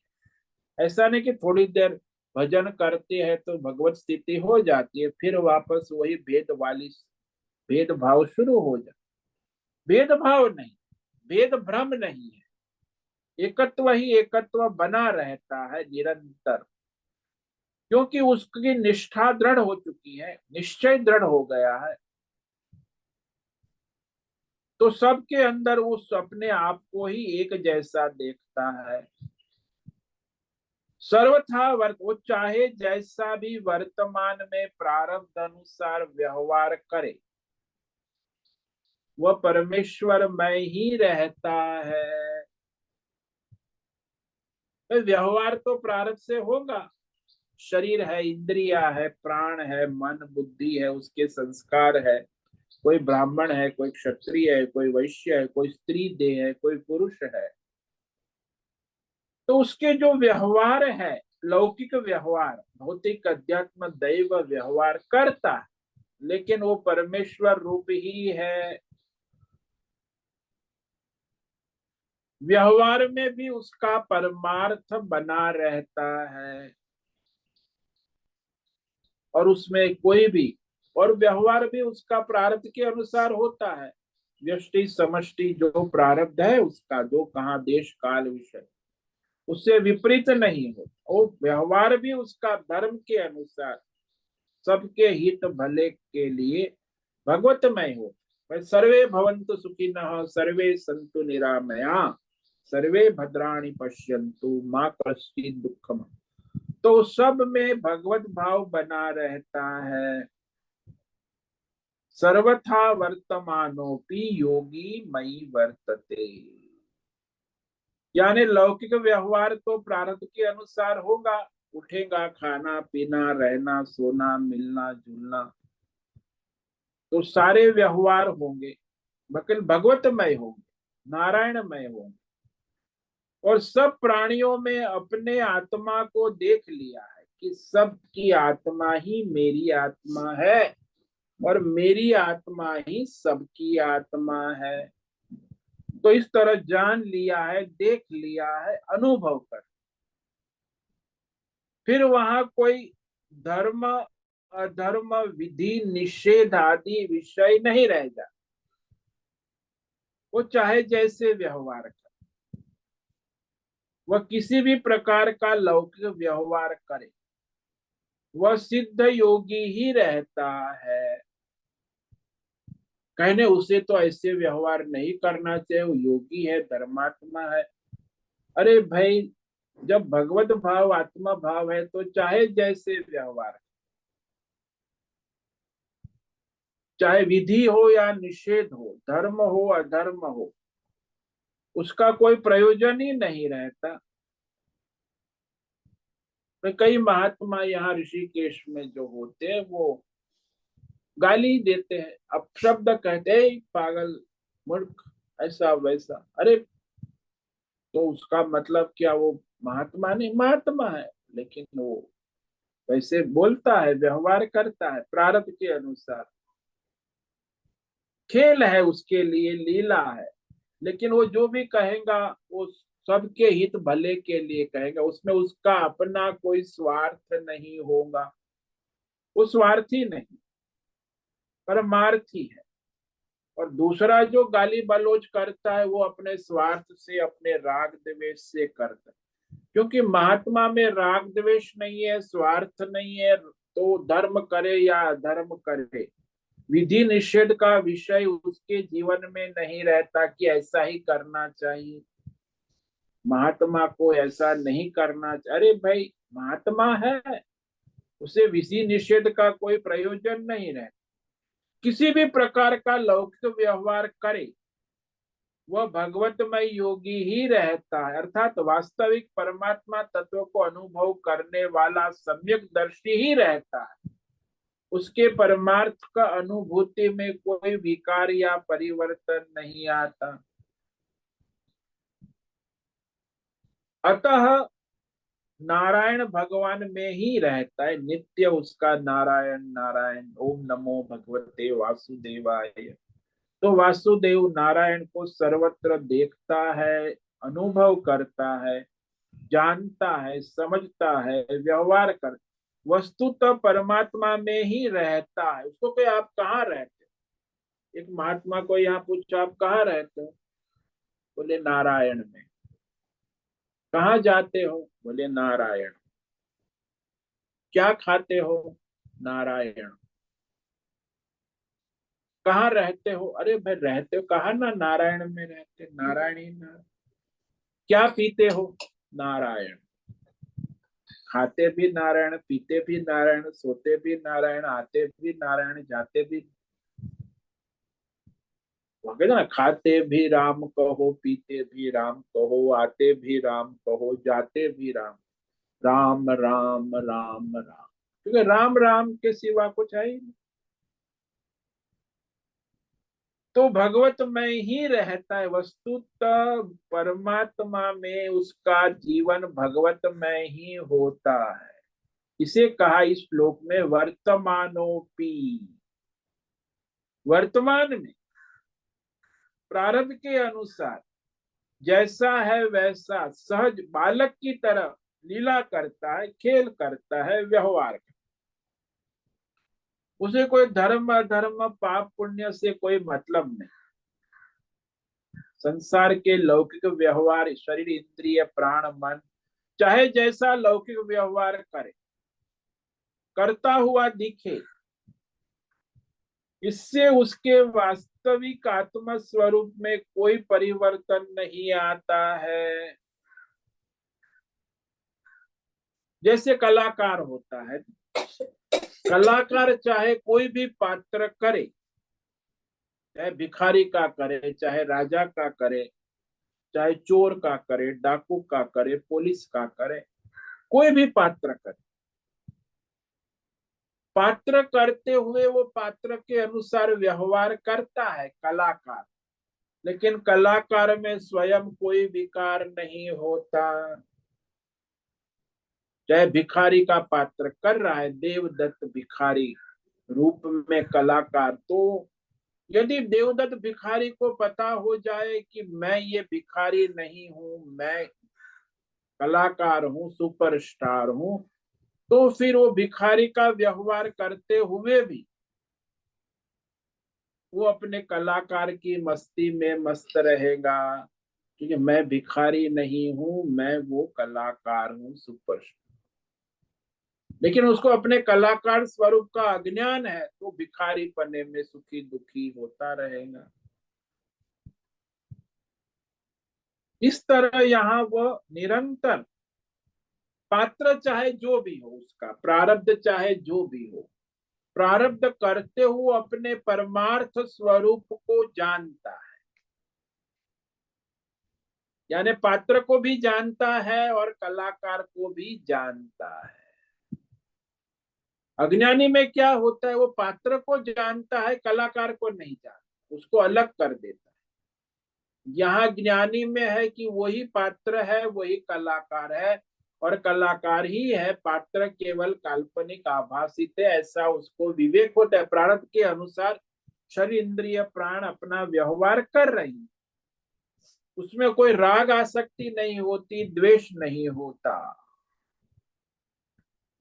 ऐसा नहीं कि थोड़ी देर भजन करते हैं तो भगवत स्थिति हो जाती है, फिर वापस वही भेदभाव शुरू हो जाए। भेदभाव नहीं, भेद भ्रम नहीं है, एकत्व ही एकत्व बना रहता है निरंतर, क्योंकि उसकी निष्ठा दृढ़ हो चुकी है, निश्चय दृढ़ हो गया है। तो सबके अंदर उस अपने आप को ही एक जैसा देखता है। सर्वथा वो चाहे जैसा भी वर्तमान में प्रारब्ध अनुसार व्यवहार करे, वह परमेश्वर में ही रहता है। तो व्यवहार तो प्रारब्ध से होगा। शरीर है, इंद्रिया है, प्राण है, मन बुद्धि है, उसके संस्कार है। कोई ब्राह्मण है, कोई क्षत्रिय है, कोई वैश्य है, कोई स्त्री देह है, कोई पुरुष है। तो उसके जो व्यवहार है, लौकिक व्यवहार, भौतिक अध्यात्म दैव व्यवहार करता है, लेकिन वो परमेश्वर रूप ही है। व्यवहार में भी उसका परमार्थ बना रहता है, और उसमें कोई भी, और व्यवहार भी उसका प्रारब्ध के अनुसार होता है। व्यष्टि समष्टि जो प्रारब्ध है उसका, जो कहाँ देश काल विषय, उससे विपरीत नहीं हो, और व्यवहार भी उसका धर्म के अनुसार सबके हित भले के लिए भगवतमय हो। भाई सर्वे भवन्तु सुखिनः, सर्वे सन्तु निरामया, सर्वे भद्राणि पश्यन्तु माँ कश्चित् दुःखम्। तो सब में भगवत भाव बना रहता है। सर्वथा वर्तमानोपि योगी मयि वर्तते, यानी लौकिक व्यवहार तो प्रारब्ध के अनुसार होगा, उठेगा, खाना पीना, रहना सोना, मिलना जुलना, तो सारे व्यवहार होंगे, लेकिन भगवतमय होंगे, नारायणमय होंगे। और सब प्राणियों में अपने आत्मा को देख लिया है कि सबकी आत्मा ही मेरी आत्मा है, और मेरी आत्मा ही सबकी आत्मा है। तो इस तरह जान लिया है, देख लिया है, अनुभव कर, फिर वहां कोई धर्म अधर्म विधि निषेध आदि विषय नहीं रह जाता। वो चाहे जैसे व्यवहार करे, वह किसी भी प्रकार का लौकिक व्यवहार करे, वह सिद्ध योगी ही रहता है। कहने उसे तो ऐसे व्यवहार नहीं करना चाहिए, वो योगी है, धर्मात्मा है। अरे भाई, जब भगवत भाव आत्मा भाव है तो चाहे जैसे व्यवहार, चाहे विधि हो या निषेध हो, धर्म हो अधर्म हो, उसका कोई प्रयोजन ही नहीं रहता। तो कई महात्मा यहाँ ऋषिकेश में जो होते हैं वो गाली देते हैं, अपशब्द कहते हैं, पागल, मूर्ख, ऐसा वैसा। अरे तो उसका मतलब क्या, वो महात्मा नहीं, महात्मा है, लेकिन वो वैसे बोलता है, व्यवहार करता है प्रारब्ध के अनुसार, खेल है उसके लिए, लीला है। लेकिन वो जो भी कहेगा वो सबके हित भले के लिए कहेगा, उसमें उसका अपना कोई स्वार्थ नहीं होगा। वो स्वार्थी नहीं, परमार्थी है। और दूसरा जो गाली बलोच करता है वो अपने स्वार्थ से, अपने राग द्वेष से करता है। क्योंकि महात्मा में राग द्वेष नहीं है, स्वार्थ नहीं है, तो धर्म करे या अधर्म करे, विधि निषेध का विषय उसके जीवन में नहीं रहता कि ऐसा ही करना चाहिए, महात्मा को ऐसा नहीं करना चाहिए। अरे भाई, महात्मा है, उसे विधि निषेध का कोई प्रयोजन नहीं रहता। किसी भी प्रकार का लौकिक व्यवहार करे, वह भगवतमय योगी ही रहता है, अर्थात वास्तविक परमात्मा तत्व को अनुभव करने वाला सम्यक दर्शी ही रहता है। उसके परमार्थ का अनुभूति में कोई विकार या परिवर्तन नहीं आता। अतः नारायण भगवान में ही रहता है, नित्य उसका नारायण नारायण। ओम नमो भगवते वासुदेवाय। तो वासुदेव नारायण को सर्वत्र देखता है, अनुभव करता है, जानता है, समझता है, व्यवहार कर, वस्तुतः परमात्मा में ही रहता है। उसको कि आप कहाँ रहते हो, एक महात्मा को यहाँ पूछा आप कहाँ रहते हो, बोले नारायण में। कहाँ जाते हो, बोले नारायण। क्या खाते हो, नारायण। कहाँ रहते हो, अरे भाई रहते हो कहाँ ना, नारायण में रहते, नारायण ही नारायण। क्या पीते हो, नारायण। खाते भी नारायण, पीते भी नारायण, सोते भी नारायण, आते भी नारायण, जाते भी। कहते ना, खाते भी राम कहो, पीते भी राम कहो, आते भी राम कहो, जाते भी राम। राम राम राम राम, क्योंकि राम राम के सिवा कुछ है ही नहीं। तो भगवत में ही रहता है, वस्तुतः परमात्मा में उसका जीवन भगवत में ही होता है। इसे कहा इस श्लोक में वर्तमानोपि, वर्तमान में प्रारब्ध के अनुसार जैसा है वैसा सहज बालक की तरह लीला करता है, खेल करता है, व्यवहार करता है। उसे कोई धर्म अधर्म पाप पुण्य से कोई मतलब नहीं। संसार के लौकिक व्यवहार, शरीर इंद्रिय प्राण मन, चाहे जैसा लौकिक व्यवहार करे, करता हुआ दिखे, इससे उसके वास्तविक आत्म स्वरूप में कोई परिवर्तन नहीं आता है। जैसे कलाकार होता है, कलाकार चाहे कोई भी पात्र करे, चाहे भिखारी का करे, चाहे राजा का करे, चाहे चोर का करे, डाकू का करे, पुलिस का करे, कोई भी पात्र करे, पात्र करते हुए वो पात्र के अनुसार व्यवहार करता है कलाकार, लेकिन कलाकार में स्वयं कोई विकार नहीं होता। चाहे भिखारी का पात्र कर रहा है, देवदत्त भिखारी रूप में कलाकार, तो यदि देवदत्त भिखारी को पता हो जाए कि मैं ये भिखारी नहीं हूं, मैं कलाकार हूं, सुपरस्टार हूं, तो फिर वो भिखारी का व्यवहार करते हुए भी वो अपने कलाकार की मस्ती में मस्त रहेगा, क्योंकि मैं भिखारी नहीं हूं, मैं वो कलाकार हूं, सुपरस्टार। लेकिन उसको अपने कलाकार स्वरूप का अज्ञान है, तो भिखारी पने में सुखी दुखी होता रहेगा। इस तरह यहाँ वह निरंतर पात्र चाहे जो भी हो, उसका प्रारब्ध चाहे जो भी हो, प्रारब्ध करते हुए अपने परमार्थ स्वरूप को जानता है। यानी पात्र को भी जानता है और कलाकार को भी जानता है। अज्ञानी में क्या होता है, वो पात्र को जानता है, कलाकार को नहीं जानता, उसको अलग कर देता है। यहाँ ज्ञानी में है कि वही पात्र है, वही कलाकार है, और कलाकार ही है, पात्र केवल काल्पनिक आभासित है, ऐसा उसको विवेक होता है। प्रारब्ध के अनुसार शरीर इंद्रिय प्राण अपना व्यवहार कर रही, उसमें कोई राग आसक्ति नहीं होती, द्वेष नहीं होता।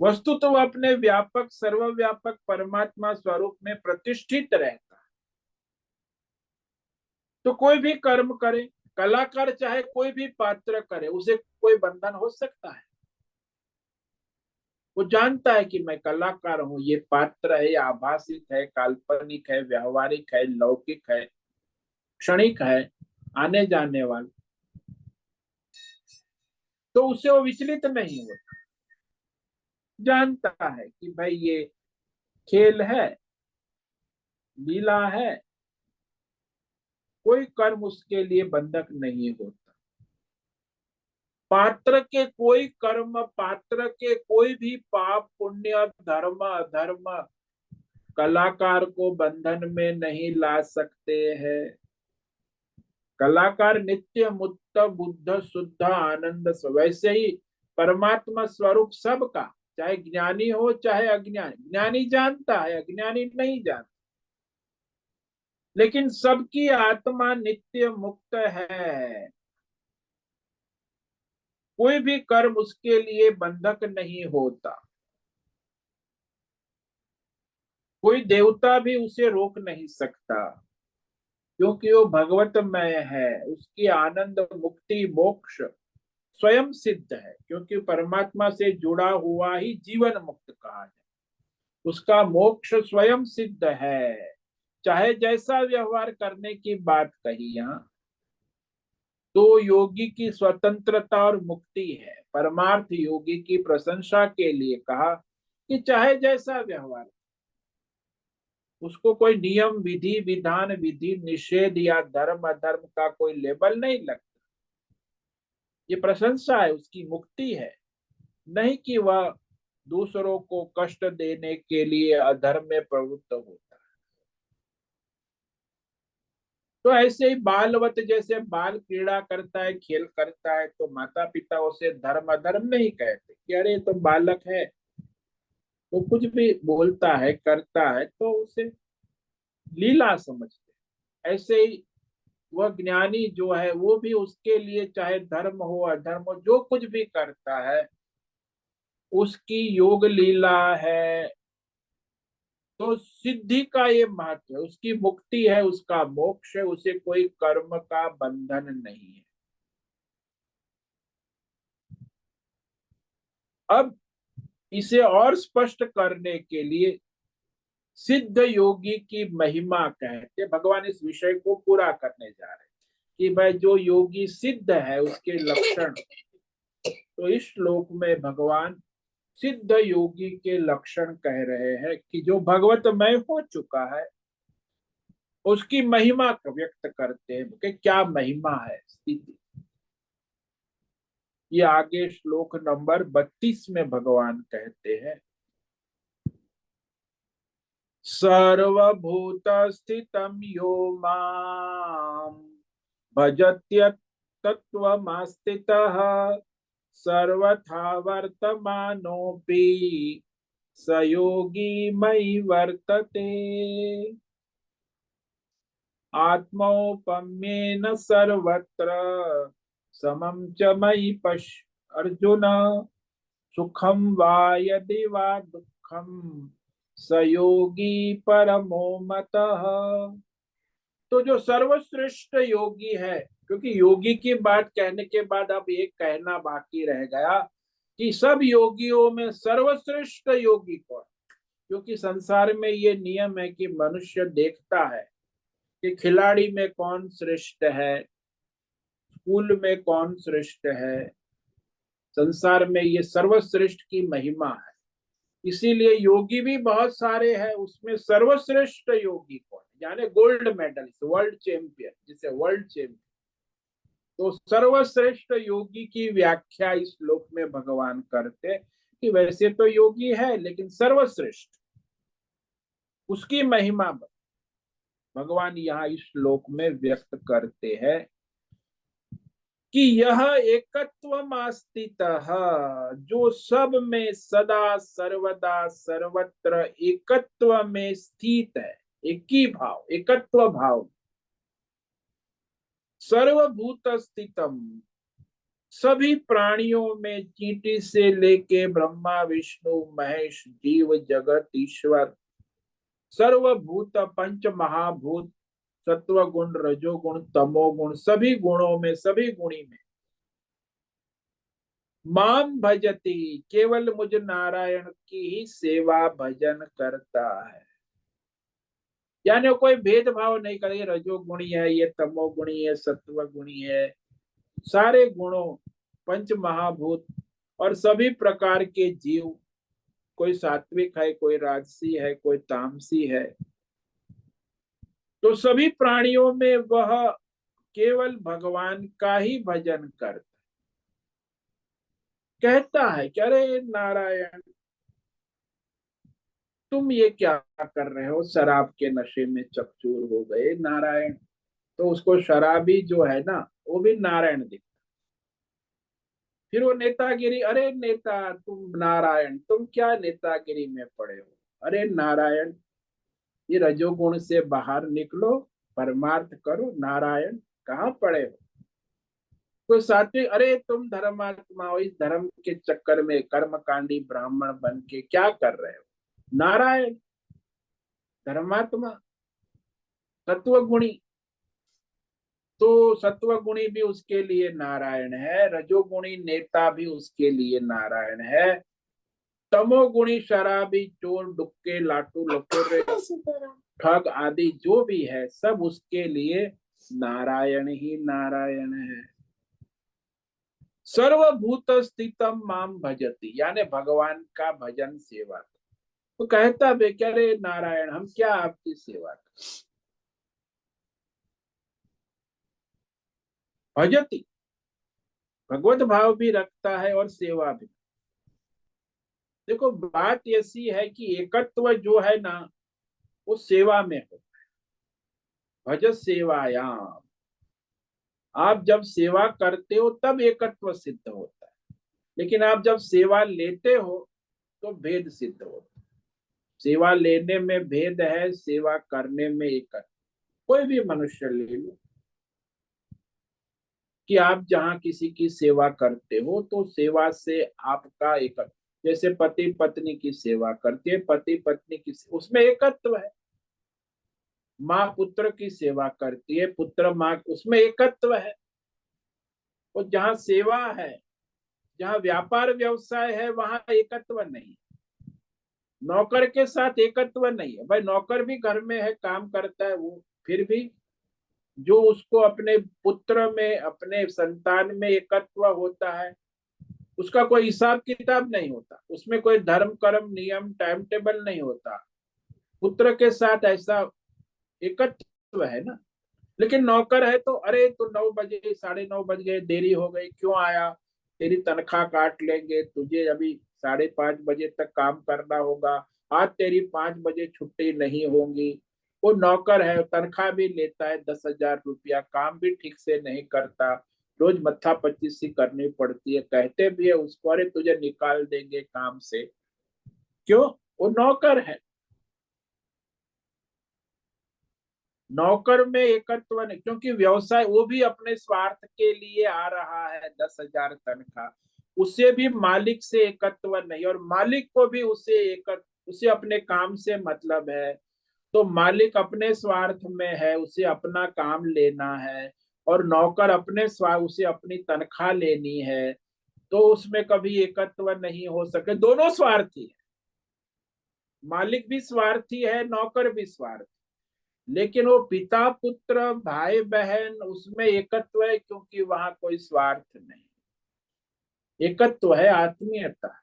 वस्तु तो अपने व्यापक सर्वव्यापक परमात्मा स्वरूप में प्रतिष्ठित रहता है। तो कोई भी कर्म करे, कलाकार चाहे कोई भी पात्र करे, उसे कोई बंधन हो सकता है? वो जानता है कि मैं कलाकार हूं, ये पात्र है, आभासित है, काल्पनिक है, व्यवहारिक है, लौकिक है, क्षणिक है, आने जाने वाला, तो उससे वो विचलित नहीं होता। जानता है कि भाई ये खेल है, लीला है, कोई कर्म उसके लिए बंधक नहीं होता। पात्र के कोई कर्म, पात्र के कोई भी पाप पुण्य धर्म अधर्म कलाकार को बंधन में नहीं ला सकते हैं। कलाकार नित्य मुक्त बुद्ध शुद्ध आनंद, वैसे ही परमात्मा स्वरूप सबका, चाहे ज्ञानी हो चाहे अज्ञानी, ज्ञानी जानता है, अज्ञानी नहीं जानता, लेकिन सबकी आत्मा नित्य मुक्त है। कोई भी कर्म उसके लिए बंधक नहीं होता, कोई देवता भी उसे रोक नहीं सकता, क्योंकि वो भगवतमय है। उसकी आनंद मुक्ति मोक्ष स्वयं सिद्ध है, क्योंकि परमात्मा से जुड़ा हुआ ही जीवन मुक्त कहा जाए, उसका मोक्ष स्वयं सिद्ध है। चाहे जैसा व्यवहार करने की बात कही यहाँ, तो योगी की स्वतंत्रता और मुक्ति है। परमार्थ योगी की प्रशंसा के लिए कहा कि चाहे जैसा व्यवहार, उसको कोई नियम विधि विधान विधि निषेध या धर्म अधर्म का कोई लेबल नहीं लगता। ये प्रशंसा है, उसकी मुक्ति है, नहीं कि वह दूसरों को कष्ट देने के लिए अधर्म में प्रवृत्त होता है। तो ऐसे ही बालवत, जैसे बाल क्रीड़ा करता है, खेल करता है, तो माता पिता उसे धर्म अधर्म नहीं कहते कि अरे तो बालक है, तो कुछ भी बोलता है करता है, तो उसे लीला समझते। ऐसे ही वह ज्ञानी जो है, वो भी उसके लिए चाहे धर्म हो अधर्म हो, जो कुछ भी करता है उसकी योग लीला है। तो सिद्धि का ये महत्व है, उसकी मुक्ति है, उसका मोक्ष है, उसे कोई कर्म का बंधन नहीं है। अब इसे और स्पष्ट करने के लिए सिद्ध योगी की महिमा कहते, भगवान इस विषय को पूरा करने जा रहे हैं कि भाई जो योगी सिद्ध है उसके लक्षण। तो इस श्लोक में भगवान सिद्ध योगी के लक्षण कह रहे हैं कि जो भगवतमय हो चुका है उसकी महिमा को व्यक्त करते हैं कि क्या महिमा है स्थिति। ये आगे श्लोक नंबर 32 में भगवान कहते हैं, सर्वभूत स्थितम यो माम भजत्य तत्वमास्थितः सर्वथा वर्तमानोऽपि स योगी मयि वर्तते। आत्मौपम्येन सर्वत्र समं च मयि पश्य अर्जुन, सुखम वा यदि वा दुखम स योगी परमो मतः। तो जो सर्वश्रेष्ठ योगी है, क्योंकि योगी की बात कहने के बाद अब एक कहना बाकी रह गया कि सब योगियों में सर्वश्रेष्ठ योगी कौन। क्योंकि संसार में ये नियम है कि मनुष्य देखता है कि खिलाड़ी में कौन श्रेष्ठ है, स्कूल में कौन श्रेष्ठ है, संसार में ये सर्वश्रेष्ठ की महिमा है। इसीलिए योगी भी बहुत सारे हैं, उसमें सर्वश्रेष्ठ योगी कौन, यानी गोल्ड मेडलिस्ट, वर्ल्ड चैंपियन, जिसे वर्ल्ड चैंपियन। तो सर्वश्रेष्ठ योगी की व्याख्या इस श्लोक में भगवान करते कि वैसे तो योगी है लेकिन सर्वश्रेष्ठ, उसकी महिमा भगवान यहाँ इस श्लोक में व्यक्त करते हैं कि यह एकत्वमास्थितः, जो सब में सदा सर्वदा सर्वत्र एकत्व में स्थित है, एक ही भाव, एकत्व भाव। सर्वभूत स्थितम, सभी प्राणियों में चींटी से लेके ब्रह्मा विष्णु महेश जीव जगत ईश्वर, सर्वभूत पंच महाभूत, सत्व गुण रजोगुण तमोगुण, सभी गुणों में, सभी गुणी में माम भजती, केवल मुझ नारायण की ही सेवा भजन करता है। यानी कोई भेदभाव नहीं करे, रजोगुणी है, ये तमोगुणी है, सत्व गुणी है, सारे गुणों, पंच महाभूत और सभी प्रकार के जीव, कोई सात्विक है, कोई राजसी है, कोई तामसी है, तो सभी प्राणियों में वह केवल भगवान का ही भजन करता, कहता है कि अरे नारायण तुम ये क्या कर रहे हो, शराब के नशे में चकचूर हो गए नारायण। तो उसको शराबी जो है ना, वो भी नारायण दिखता। फिर वो नेतागिरी, अरे नेता तुम नारायण, तुम क्या नेतागिरी में पड़े हो, अरे नारायण ये रजोगुण से बाहर निकलो, परमार्थ करो नारायण, कहाँ पड़े हो। कोई सात्विक, अरे तुम धर्मात्मा हो, इस धर्म के चक्कर में कर्मकांडी ब्राह्मण बन के क्या कर रहे हो नारायण, धर्मात्मा सत्वगुणी। तो सत्वगुणी भी उसके लिए नारायण है, रजोगुणी नेता भी उसके लिए नारायण है, तमोगुणी शराबी चोर डुक्के लाटू लकोरे ठग आदि जो भी है सब उसके लिए नारायण ही नारायण है। सर्वभूत स्थितम माम भजती, यानी भगवान का भजन सेवा। तो कहता बे क्या रे नारायण, हम क्या आपकी सेवा करें। भजती भगवत भाव भी रखता है और सेवा भी। देखो बात ऐसी है कि एकत्व जो है ना वो सेवा में हो, भज सेवायाम, आप जब सेवा करते हो तब एकत्व सिद्ध होता है, लेकिन आप जब सेवा लेते हो तो भेद सिद्ध होता है। सेवा लेने में भेद है, सेवा करने में एकत्व। कोई भी मनुष्य ले लो कि आप जहां किसी की सेवा करते हो तो सेवा से आपका एकत्व, जैसे पति पत्नी की सेवा करती है, पति पत्नी की, उसमें एकत्व है। माँ पुत्र की सेवा करती है, पुत्र माँ, उसमें एकत्व है। और जहाँ सेवा है, जहाँ व्यापार व्यवसाय है, वहां एकत्व नहीं। नौकर के साथ एकत्व नहीं है भाई। नौकर भी घर में है, काम करता है वो, फिर भी जो उसको अपने पुत्र में, अपने संतान में एकत्व होता है, उसका कोई हिसाब किताब नहीं होता, उसमें कोई धर्म कर्म नियम टाइम टेबल नहीं होता। पुत्र के साथ ऐसा एकत्व है ना। लेकिन नौकर है तो अरे, तो 9 बजे, 9:30 बज गए, देरी हो गई, क्यों आया, तेरी तनख्वाह काट लेंगे, तुझे अभी 5:30 बजे तक काम करना होगा, आज तेरी 5 बजे छुट्टी नहीं होगी। वो नौकर है, तनख्वाह भी लेता है 10,000 रुपया, काम भी ठीक से नहीं करता, रोज मत्था पच्चीसी करनी पड़ती है, कहते भी है उसको अरे तुझे निकाल देंगे काम से। क्यों? वो नौकर है। नौकर में एकत्व नहीं, क्योंकि व्यवसाय वो भी अपने स्वार्थ के लिए आ रहा है, 10,000 तनख्वाह, उसे भी मालिक से एकत्व नहीं, और मालिक को भी उसे अपने काम से मतलब है। तो मालिक अपने स्वार्थ में है, उसे अपना काम लेना है, और नौकर अपने उसे अपनी तनख्वाह लेनी है। तो उसमें कभी एकत्व नहीं हो सके, दोनों स्वार्थी है। मालिक भी स्वार्थी है, नौकर भी स्वार्थी। लेकिन वो पिता पुत्र भाई बहन, उसमें एकत्व है, क्योंकि वहां कोई स्वार्थ नहीं। एकत्व है आत्मीयता,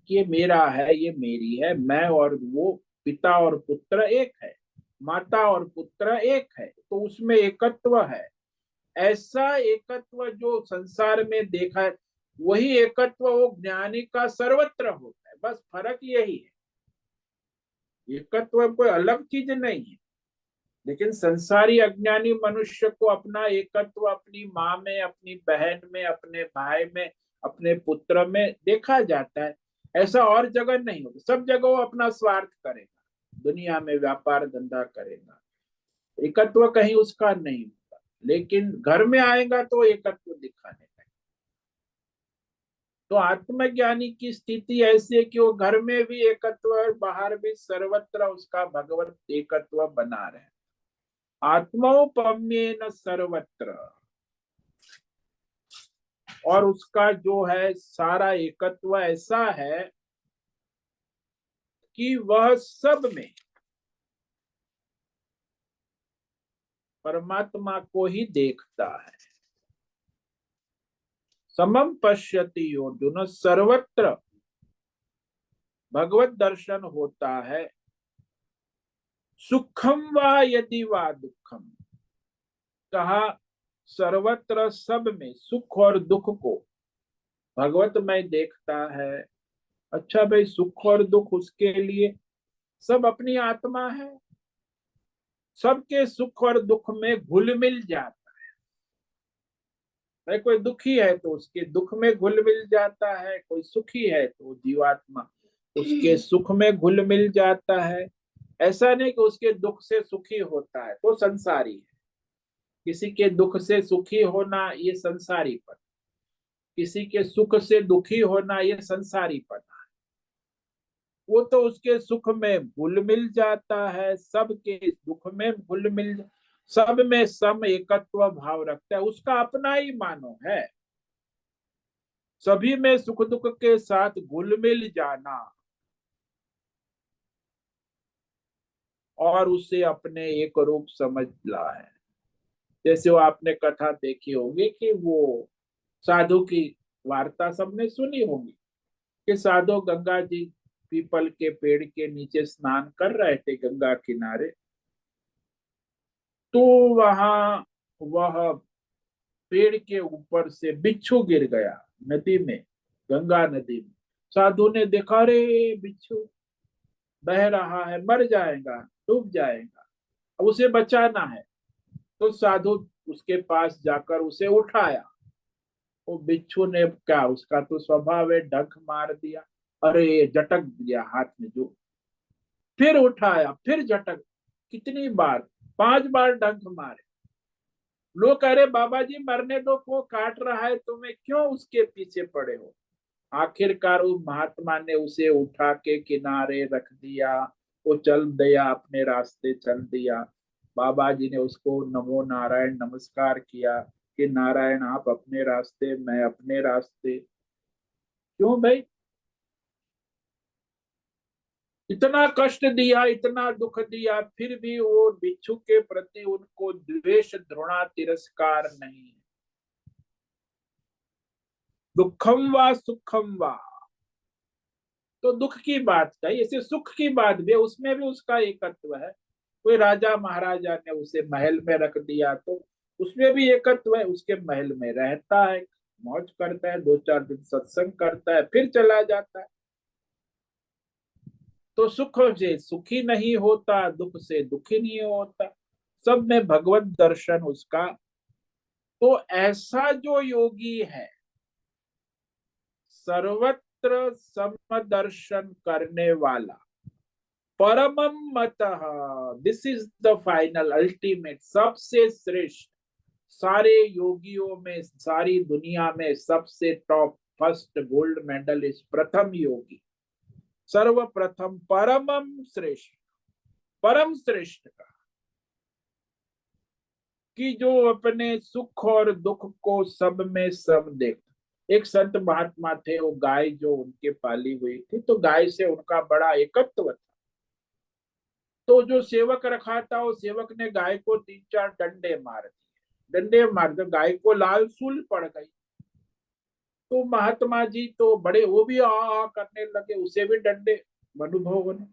ये मेरा है, ये मेरी है, मैं और वो, पिता और पुत्र एक है, माता और पुत्र एक है, तो उसमें एकत्व है। ऐसा एकत्व जो संसार में देखा है, वही एकत्व वो ज्ञानी का सर्वत्र होता है। बस फर्क यही है, एकत्व कोई अलग चीज नहीं है। लेकिन संसारी अज्ञानी मनुष्य को अपना एकत्व अपनी माँ में, अपनी बहन में, अपने भाई में, अपने पुत्र में देखा जाता है। ऐसा और जगह नहीं होता, सब जगह वो अपना स्वार्थ करेगा, दुनिया में व्यापार धंधा करेगा, एकत्व कहीं उसका नहीं होता। लेकिन घर में आएगा तो एकत्व दिखाने लगेगा। तो आत्मज्ञानी की स्थिति ऐसी है कि वो घर में भी एकत्व और बाहर भी सर्वत्र उसका भगवत एकत्व बना रहे। आत्मौपम्येन सर्वत्र, और उसका जो है सारा एकत्व ऐसा है कि वह सब में परमात्मा को ही देखता है। समम पश्यति अर्जुन, सर्वत्र भगवत दर्शन होता है। सुखम वा यदि वा दुखम, कहा सर्वत्र सब में सुख और दुख को भगवत में देखता है। अच्छा भाई, सुख और दुख उसके लिए सब अपनी आत्मा है, सबके सुख और दुख में घुल मिल जाता है। कोई दुखी है तो उसके दुख में घुल मिल जाता है, कोई सुखी है तो जीवात्मा उसके सुख में घुल मिल जाता है। ऐसा नहीं कि उसके दुख से सुखी होता है तो संसारी है। किसी के दुख से सुखी होना ये संसारी पन, किसी के सुख से दुखी होना ये संसारी पन। वो तो उसके सुख में घुल मिल जाता है, सबके दुख में घुल मिल, सब में सम एकत्व भाव रखता है, उसका अपना ही मानो है। सभी में सुख दुख के साथ घुल मिल जाना, और उसे अपने एक रूप समझ ला है। जैसे वो आपने कथा देखी होगी कि वो साधु की वार्ता सबने सुनी होगी, कि साधु गंगा जी पीपल के पेड़ के नीचे स्नान कर रहे थे गंगा किनारे। तो वहां वह पेड़ के ऊपर से बिच्छू गिर गया नदी में, गंगा नदी में। साधु ने देखा, रे बिच्छू बह रहा है, मर जाएगा, डूब जाएगा, अब उसे बचाना है। तो साधु उसके पास जाकर उसे उठाया। वो बिच्छू ने क्या, उसका तो स्वभाव है, डंक मार दिया, अरे झटक दिया हाथ में जो, फिर उठाया, फिर झटक, कितनी बार, 5 बार डंक मारे। लोग कह रहे बाबा जी मरने दो, को काट रहा है तुम्हें, क्यों उसके पीछे पड़े हो। आखिरकार उस महात्मा ने उसे उठा के किनारे रख दिया, वो चल दिया, अपने रास्ते चल दिया। बाबा जी ने उसको नमो नारायण नमस्कार किया कि नारायण आप अपने रास्ते, मैं अपने रास्ते। क्यों भाई, इतना कष्ट दिया, इतना दुख दिया, फिर भी वो भिक्षु के प्रति उनको द्वेष घृणा तिरस्कार नहीं है। दुखम व सुखम व, तो दुख की बात का ऐसे सुख की बात भी है, उसमें भी उसका एकत्व है। कोई राजा महाराजा ने उसे महल में रख दिया तो उसमें भी एकत्व है, उसके महल में रहता है, मौज करता है, 2 4 दिन सत्संग करता है, फिर चला जाता है। तो सुख से सुखी नहीं होता, दुख से दुखी नहीं होता, सब में भगवत दर्शन उसका। तो ऐसा जो योगी है, सर्वत्र समदर्शन करने वाला, परमम मतः, this is the final ultimate, सबसे श्रेष्ठ, सारे योगियों में, सारी दुनिया में सबसे टॉप, फर्स्ट गोल्ड मेडल इस प्रथम योगी, सर्वप्रथम परमम श्रेष्ठ, परम श्रेष्ठ का, कि जो अपने सुख और दुख को सब में सब देख। एक संत महात्मा थे, वो गाय जो उनके पाली हुई थी, तो गाय से उनका बड़ा एकत्व था। तो जो सेवक रखा था, वो सेवक ने गाय को 3 4 डंडे मार दिए, डंडे मार दो, गाय को लाल सूल पड़ गई। तो महात्मा जी तो बड़े, वो भी आ करने लगे, उसे भी डंडे अनुभव ने।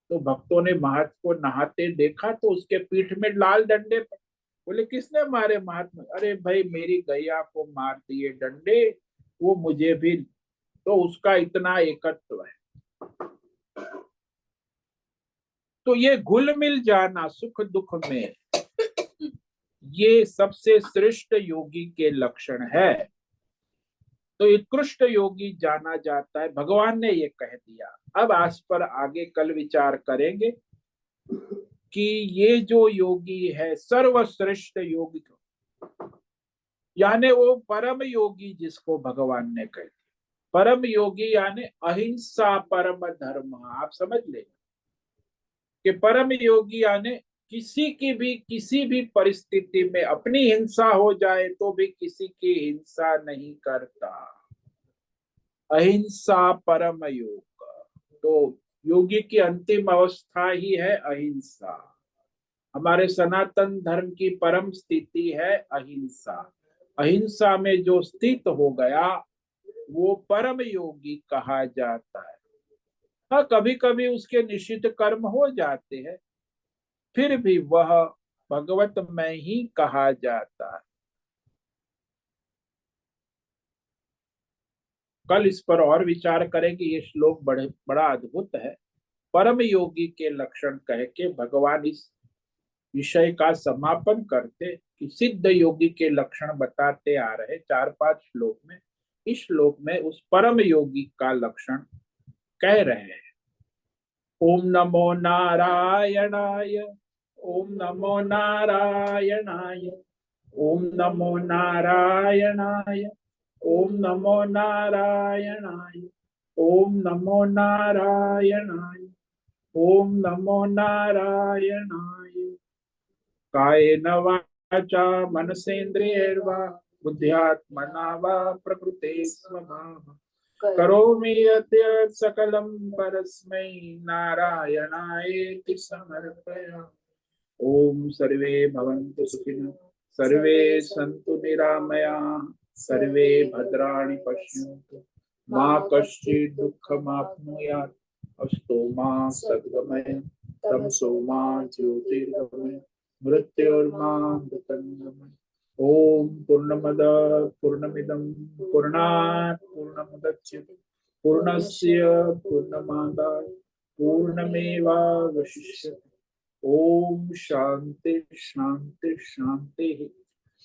तो भक्तों ने महात्मा को नहाते देखा, तो उसके पीठ में लाल डंडे पड़े। बोले किसने मारे महात्मा? अरे भाई मेरी गैया को मार दिए डंडे, वो मुझे भी। तो उसका इतना एकत्व है। तो ये घुल मिल जाना सुख दुख में, ये सबसे श्रेष्ठ योगी के लक्षण है। तो उत्कृष्ट योगी जाना जाता है, भगवान ने ये कह दिया। अब आज पर आगे कल विचार करेंगे कि ये जो योगी है सर्वश्रेष्ठ योगी, यानी वो परम योगी जिसको भगवान ने कह दिया। परम योगी यानी अहिंसा परम धर्म, आप समझ ले कि परम योगी यानी किसी भी परिस्थिति में अपनी हिंसा हो जाए तो भी किसी की हिंसा नहीं करता, अहिंसा परम योग। तो योगी की अंतिम अवस्था ही है अहिंसा। हमारे सनातन धर्म की परम स्थिति है अहिंसा। अहिंसा में जो स्थित हो गया वो परम योगी कहा जाता है। हाँ, कभी कभी उसके निषिद्ध कर्म हो जाते हैं, फिर भी वह भगवत में ही कहा जाता है। कल इस पर और विचार करेंगे, ये श्लोक बड़ा अद्भुत है। परम योगी के लक्षण कह के भगवान इस विषय का समापन करते कि सिद्ध योगी के लक्षण बताते आ रहे 4 5 श्लोक में। इस श्लोक में उस परम योगी का लक्षण कह रहे हैं। ओम नमो नारायणाय, ओम नमो नारायणाय, ओम नमो नारायणाय, ओम नमो नारायणाय, ओम नमो नारायणाय, ओम नमो नारायणाय। कायेन वाचा मनसेन्द्रियैर्वा बुद्ध्यात्मना वा प्रकृते स्वभावः करोमि यद्यत् सकलं परस्मै नारायणायेति समर्पयामि। ओम सर्वे भवन्तु सुखिनः, सर्वे सन्तु निरामयाः, सर्वे भद्राणि पश्यन्तु, मा कश्चित् दुःखमाप्नुयात्। अस्तु मा सद्गमय, तमसो मा ज्योतिर्गमय, मृत्योर्मामृतङ्गमय। ओम पूर्णमद पूर्णमिदं पूर्णात् पूर्णमुदच्यते, पूर्णस्य पूर्णमादाय पूर्णमेवावशिष्यते। ओम शांति शांति शांति।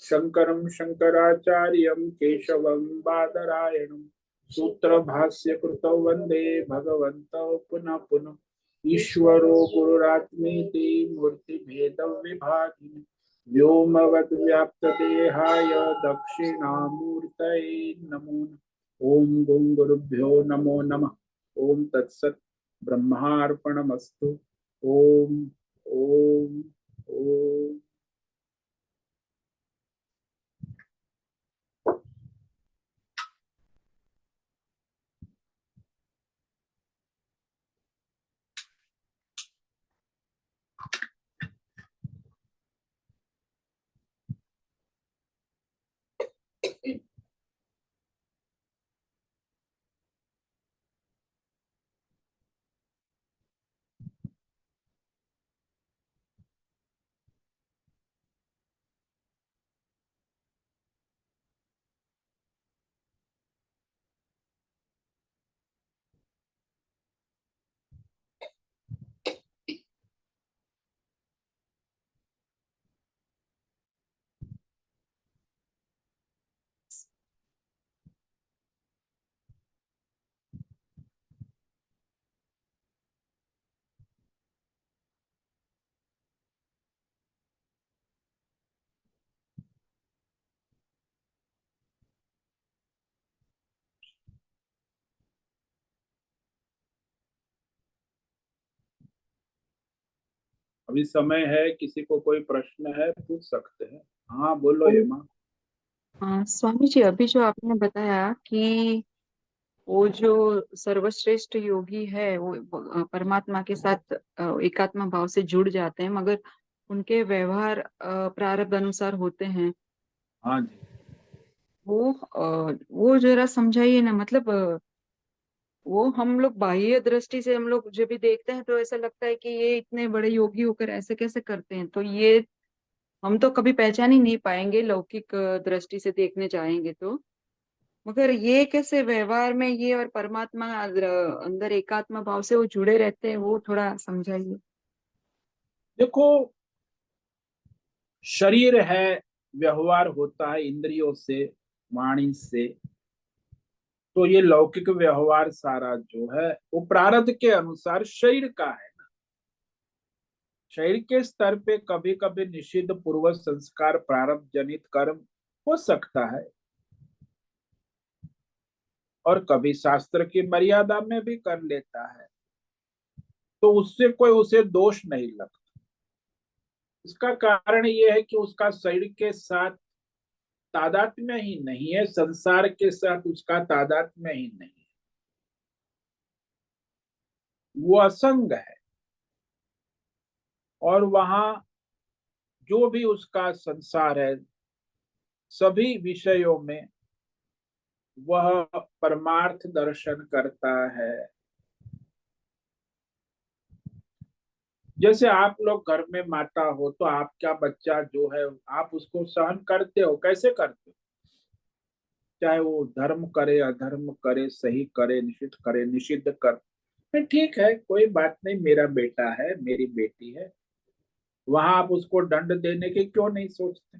शंकरं शंकराचार्यं केशवं बादरायणं सूत्र भाष्य कृतौ वंदे भगवन्तौ पुनः पुनः। ईश्वरो गुरुरात्मेति मूर्ति भेद विभागिने व्योमवद् व्याप्त देहाय दक्षिणामूर्तये नमो नमः। ओम गुं गुरुभ्यो नमो नमः। ओम तत्सत। ब्रह्मार्पणमस्तु। ओम। ओम। ओम। अभी समय है, किसी को कोई प्रश्न है पूछ सकते हैं। हाँ बोलो हेमा। हाँ स्वामी जी, अभी जो आपने बताया कि वो जो सर्वश्रेष्ठ योगी है वो परमात्मा के साथ एकात्म भाव से जुड़ जाते हैं, मगर उनके व्यवहार प्रारब्ध अनुसार होते हैं। हाँ जी। वो जरा समझाइए ना, मतलब वो हम लोग बाह्य दृष्टि से हम लोग जब भी देखते हैं तो ऐसा लगता है कि ये इतने बड़े योगी होकर ऐसे कैसे करते हैं, तो ये हम तो कभी पहचान ही नहीं पाएंगे लौकिक दृष्टि से देखने जाएंगे तो। मगर ये कैसे व्यवहार में ये और परमात्मा अंदर एकात्म भाव से वो जुड़े रहते हैं, वो थोड़ा समझाइए। देखो, शरीर है, व्यवहार होता है इंद्रियों से, वाणी से। तो ये लौकिक व्यवहार सारा जो है वो प्रारब्ध के अनुसार शरीर का है। शरीर के स्तर पे कभी कभी निषिद्ध पूर्व संस्कार प्रारब्ध जनित कर्म हो सकता है, और कभी शास्त्र की मर्यादा में भी कर लेता है, तो उससे कोई उसे दोष नहीं लगता। इसका कारण ये है कि उसका शरीर के साथ तादात्म्य ही नहीं है, संसार के साथ उसका तादात्म्य ही नहीं है, वो असंग है। और वहां जो भी उसका संसार है, सभी विषयों में वह परमार्थ दर्शन करता है। जैसे आप लोग घर में माता हो तो आपका बच्चा जो है, आप उसको सहन करते हो, कैसे करते हो? चाहे वो धर्म करे, अधर्म करे, सही करे, निषिद्ध करे, निषिद्ध कर, नहीं, ठीक है, कोई बात नहीं, मेरा बेटा है, मेरी बेटी है। वहां आप उसको दंड देने की क्यों नहीं सोचते?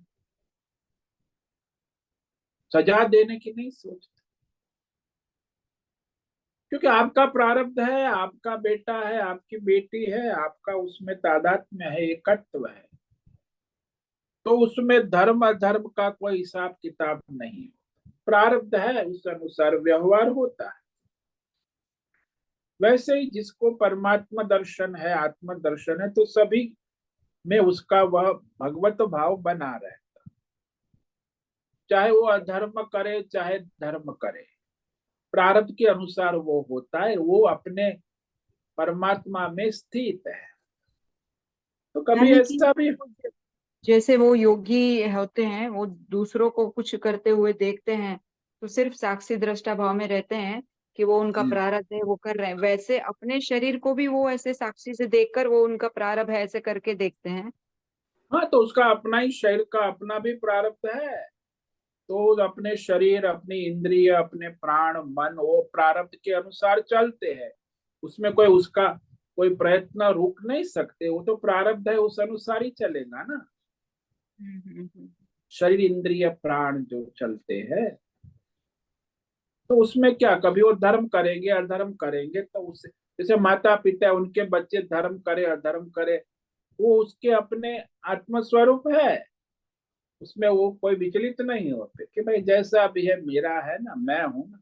सजा देने की नहीं सोचते? क्योंकि आपका प्रारब्ध है, आपका बेटा है, आपकी बेटी है, आपका उसमें तादात्म्य है, एकत्व है। तो उसमें धर्म अधर्म का कोई हिसाब किताब नहीं। प्रारब्ध है, उस अनुसार व्यवहार होता है। वैसे ही जिसको परमात्मा दर्शन है, आत्म दर्शन है, तो सभी में उसका वह भगवत भाव बना रहे, चाहे वो अधर्म करे चाहे धर्म करे। प्रारब्ध के अनुसार वो होता है, वो अपने परमात्मा में स्थित है। तो कभी यानी कि ऐसा भी। जैसे वो योगी होते हैं, वो दूसरों को कुछ करते हुए देखते हैं तो सिर्फ साक्षी दृष्टा भाव में रहते हैं कि वो उनका जी। प्रारब्ध है वो कर रहे हैं, वैसे अपने शरीर को भी वो ऐसे साक्षी से देखकर वो उनका प्रारब्ध है ऐसे करके देखते हैं। हाँ, तो उसका अपना ही शरीर का अपना भी प्रारब्ध है। तो अपने शरीर, अपनी इंद्रिय, अपने प्राण मन, वो प्रारब्ध के अनुसार चलते हैं। उसमें कोई उसका कोई प्रयत्न रुक नहीं सकते, वो तो प्रारब्ध है, उस अनुसार ही चलेगा ना। हम्म। शरीर इंद्रिय प्राण जो चलते हैं, तो उसमें क्या, कभी वो धर्म करेंगे अधर्म करेंगे, तो उससे जैसे माता पिता उनके बच्चे धर्म करे अधर्म करे, वो उसके अपने आत्मस्वरूप है। उसमें वो कोई विचलित नहीं होते कि भाई जैसा भी है मेरा है ना, मैं हूं ना।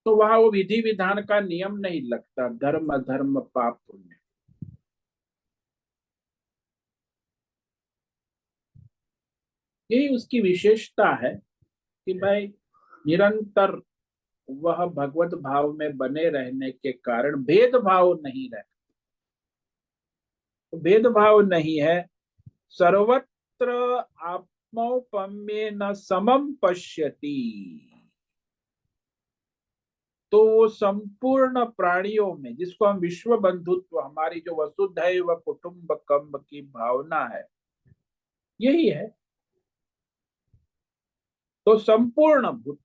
तो वहां वो विधि विधान का नियम नहीं लगता, धर्म अधर्म पाप पुण्य। यही उसकी विशेषता है कि भाई निरंतर वह भगवत भाव में बने रहने के कारण भेदभाव नहीं रहता। तो भेदभाव नहीं है, सर्वत्र आत्मौपम्ये न समम पश्यति। तो वो संपूर्ण प्राणियों में, जिसको हम विश्व बंधुत्व, हमारी जो वसुधैव कुटुंबकम की भावना है, यही है। तो संपूर्ण भूत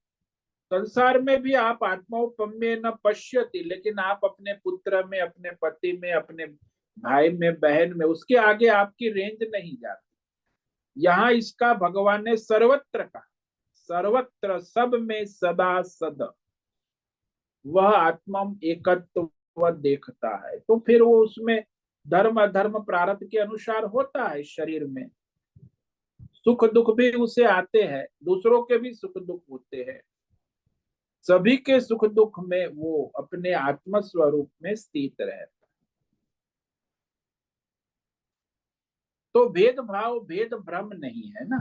संसार में भी आप आत्मौपम्ये न पश्यति, लेकिन आप अपने पुत्र में, अपने पति में, अपने भाई में, बहन में, उसके आगे आपकी रेंज नहीं जाती। यहाँ इसका भगवान ने सर्वत्र कहा, सर्वत्र सब में सदा सद वह आत्मा एकत्व देखता है। तो फिर वो उसमें धर्म अधर्म प्रारब्ध के अनुसार होता है। शरीर में सुख दुख भी उसे आते हैं, दूसरों के भी सुख दुख होते हैं, सभी के सुख दुख में वो अपने आत्म स्वरूप में स्थित रहता है। तो भेदभाव भेद भ्रम नहीं है ना।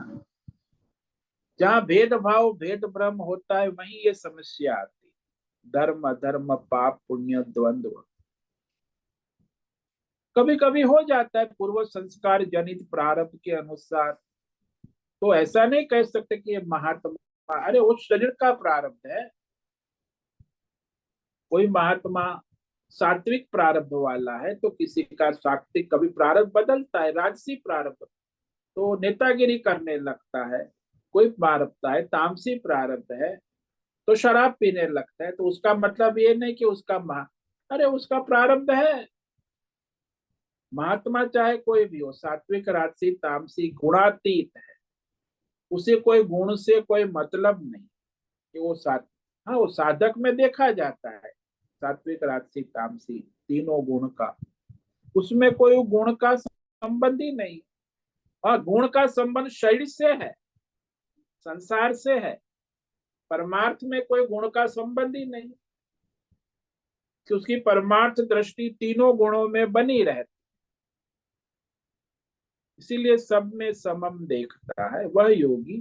जहां भेदभाव भेद भ्रम होता है वहीं ये समस्या आती है, धर्म अधर्म पाप पुण्य द्वंद्व। कभी कभी हो जाता है पूर्व संस्कार जनित प्रारब्ध के अनुसार। तो ऐसा नहीं कह सकते कि ये महात्मा, अरे उस शरीर का प्रारब्ध है। कोई महात्मा सात्विक प्रारब्ध वाला है तो किसी का सात्विक, कभी प्रारब्ध बदलता है, राजसी प्रारब्ध तो नेतागिरी करने लगता है। कोई प्रारब्ध है तामसी प्रारब्ध है तो शराब पीने लगता है। तो उसका मतलब ये नहीं कि उसका अरे उसका प्रारब्ध है। महात्मा चाहे कोई भी हो, सात्विक राजसी तामसी गुणातीत है, उसे कोई गुण से कोई मतलब नहीं कि वो हाँ वो साधक में देखा जाता है, सात्विक राजसी तामसी तीनों गुण का, उसमें कोई गुण का संबंध ही नहीं। हाँ गुण का संबंध शरीर से है, संसार से है, परमार्थ में कोई गुण का संबंध ही नहीं, कि उसकी परमार्थ दृष्टि तीनों गुणों में बनी रहती। इसीलिए सब में समम देखता है वह योगी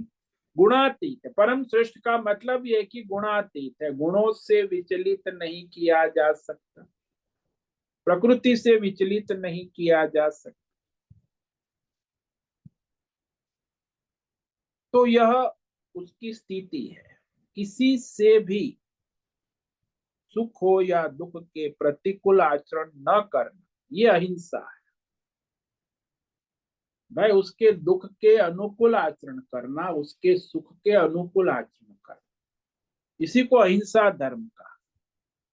गुणातीत है। परम श्रेष्ठ का मतलब यह कि गुणातीत है, गुणों से विचलित नहीं किया जा सकता, प्रकृति से विचलित नहीं किया जा सकता। तो यह उसकी स्थिति है। किसी से भी सुख हो या दुख के प्रतिकूल आचरण न करना, ये अहिंसा है। भाई उसके दुख के अनुकूल आचरण करना, उसके सुख के अनुकूल आचरण करना, इसी को अहिंसा धर्म का।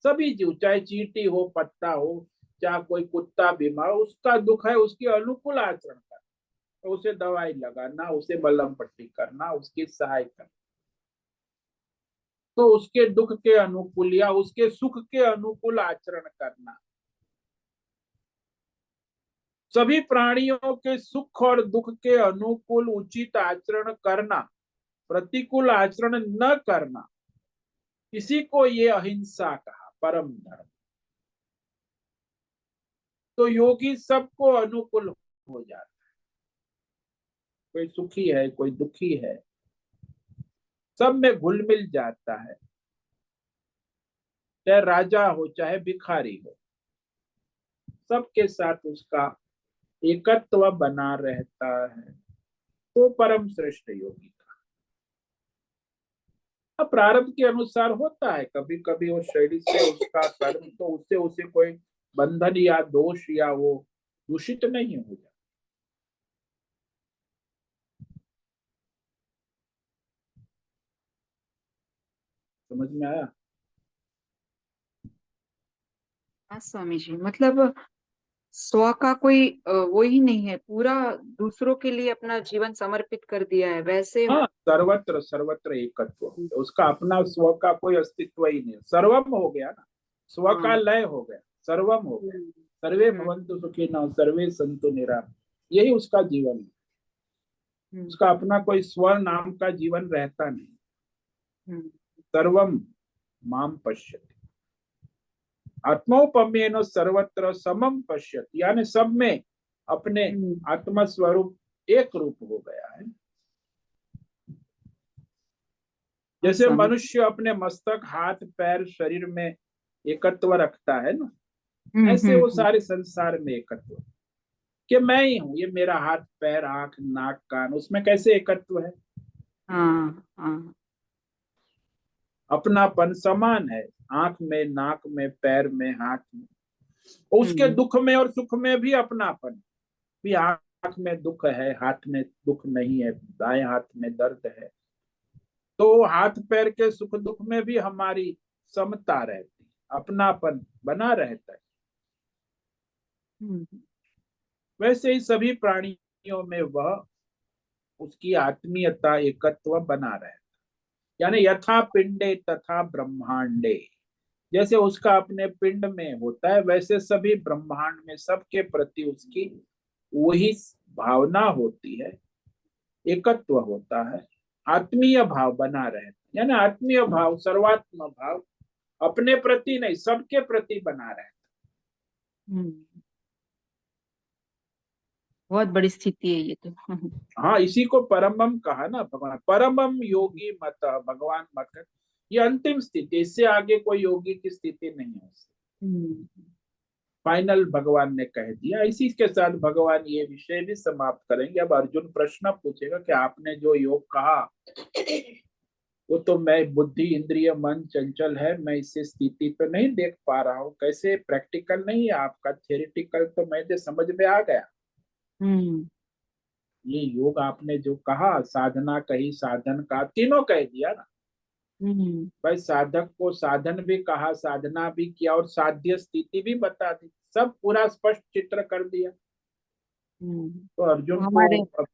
सभी जीव, चाहे चींटी हो, पत्ता हो, चाहे कोई कुत्ता बीमार, उसका दुख है, उसके अनुकूल आचरण करना, तो उसे दवाई लगाना, उसे मलहम पट्टी करना, उसकी सहायता करना। तो उसके दुख के अनुकूल या उसके सुख के अनुकूल आचरण करना। सभी प्राणियों के सुख और दुख के अनुकूल उचित आचरण करना, प्रतिकूल आचरण न करना, इसी को ये अहिंसा कहा, परम धर्म। तो योगी सबको अनुकूल हो जाता है, कोई सुखी है कोई दुखी है, सब में घुल मिल जाता है, चाहे राजा हो चाहे भिखारी हो, सबके साथ उसका एकत्व बना रहता है। तो परम श्रेष्ठ योगी का। अब प्रारब्ध के अनुसार होता है, कभी कभी वो शरीर से उसका कर्म, तो उससे उसे कोई बंधन या दोष या वो दूषित नहीं हो जाता। समझ में आया? हाँ स्वामी जी, मतलब स्व का कोई वो ही नहीं है, पूरा दूसरों के लिए अपना जीवन समर्पित कर दिया है वैसे। हाँ सर्वत्र सर्वत्र एकत्व, उसका अपना स्व का कोई अस्तित्व ही नहीं, सर्वम हो गया ना, स्व का हाँ। लय हो गया, सर्वम हो गया। सर्वे हम्म, भवन्तु सुखिनः सर्वे सन्तु निरामयाः, यही उसका जीवन है। हम्म, उसका अपना कोई स्व नाम का जीवन रहता नहीं। हम्म, सर्वम माम पश्यति। आत्मौपम्येन सर्वत्र समम पश्यति, यानी सब में अपने आत्मा स्वरूप एक रूप हो गया है। जैसे मनुष्य अपने मस्तक, हाथ, पैर, शरीर में एकत्व रखता है ना, ऐसे वो सारे संसार में एकत्व, कि मैं ही हूं, ये मेरा हाथ, पैर, आंख, नाक, कान, उसमें कैसे एकत्व है। हाँ हाँ। अपनापन समान है, आंख में, नाक में, पैर में, हाथ में। उसके दुख में और सुख में भी अपनापन, भी आंख में दुख है, हाथ में दुख नहीं है, दाएं हाथ में दर्द है, तो हाथ पैर के सुख दुख में भी हमारी समता रहती, अपनापन बना रहता है। वैसे ही सभी प्राणियों में वह उसकी आत्मीयता, एकत्व बना रहता, यानी यथा पिंडे तथा ब्रह्मांडे, जैसे उसका अपने पिंड में होता है, वैसे सभी ब्रह्मांड में सबके प्रति उसकी वही भावना होती है, एकत्व होता है, आत्मीय भाव बना रहता, यानी आत्मीय भाव, सर्वात्म भाव, अपने प्रति नहीं सबके प्रति बना रहता। बहुत बड़ी स्थिति है ये तो। हाँ, इसी को परमम कहा ना भगवान, परमम योगी मत, भगवान मत, ये अंतिम स्थिति, इससे आगे कोई योगी की स्थिति नहीं है। फाइनल भगवान ने कह दिया। इसी के साथ भगवान ये विषय भी समाप्त करेंगे। अब अर्जुन प्रश्न पूछेगा कि आपने जो योग कहा वो तो मैं, बुद्धि इंद्रिय मन चंचल है, मैं इसे स्थिति तो नहीं देख पा रहा हूँ, कैसे, प्रैक्टिकल नहीं है आपका, थियोरिटिकल तो मैं समझ में आ गया। ये योग आपने जो कहा, साधना कही, साधन का, तीनों कह दिया ना भाई। साधक को साधन भी कहा, साधना भी किया, और साध्य स्थिति भी बता दी, सब पूरा स्पष्ट चित्र कर दिया। तो अर्जुन को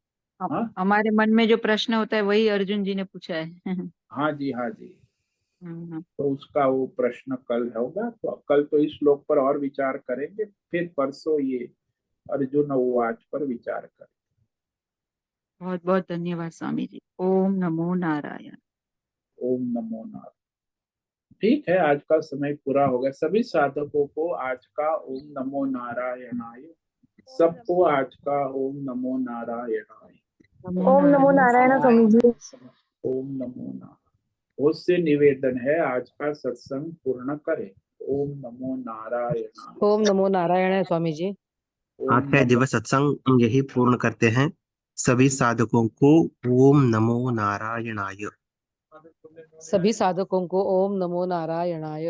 हाँ, हमारे मन में जो प्रश्न होता है वही अर्जुन जी ने पूछा है। हाँ जी, हाँ जी। तो उसका वो प्रश्न कल होगा, तो कल तो इस श्लोक पर और विचार करेंगे, फिर परसों ये अर्जुन उवाच पर विचार करेंगे। बहुत बहुत धन्यवाद स्वामी जी। ओम नमो नारायण। ओम नमो नारायण। ठीक है, आज का समय पूरा हो गया। सभी साधकों को आज का ओम नमो नारायणाय, सबको आज का ओम नमो नारायणाय। ओम नमो नारायण स्वामी जी। ओम नमो नारायण। उससे निवेदन है आज का सत्संग पूर्ण करें। ओम नमो नारायण। ओम नमो नारायण स्वामी जी। आज का दिवस सत्संग यही पूर्ण करते हैं। सभी साधकों को ओम नमो नारायणाय। सभी साधकों को ओम नमो नारायणाय।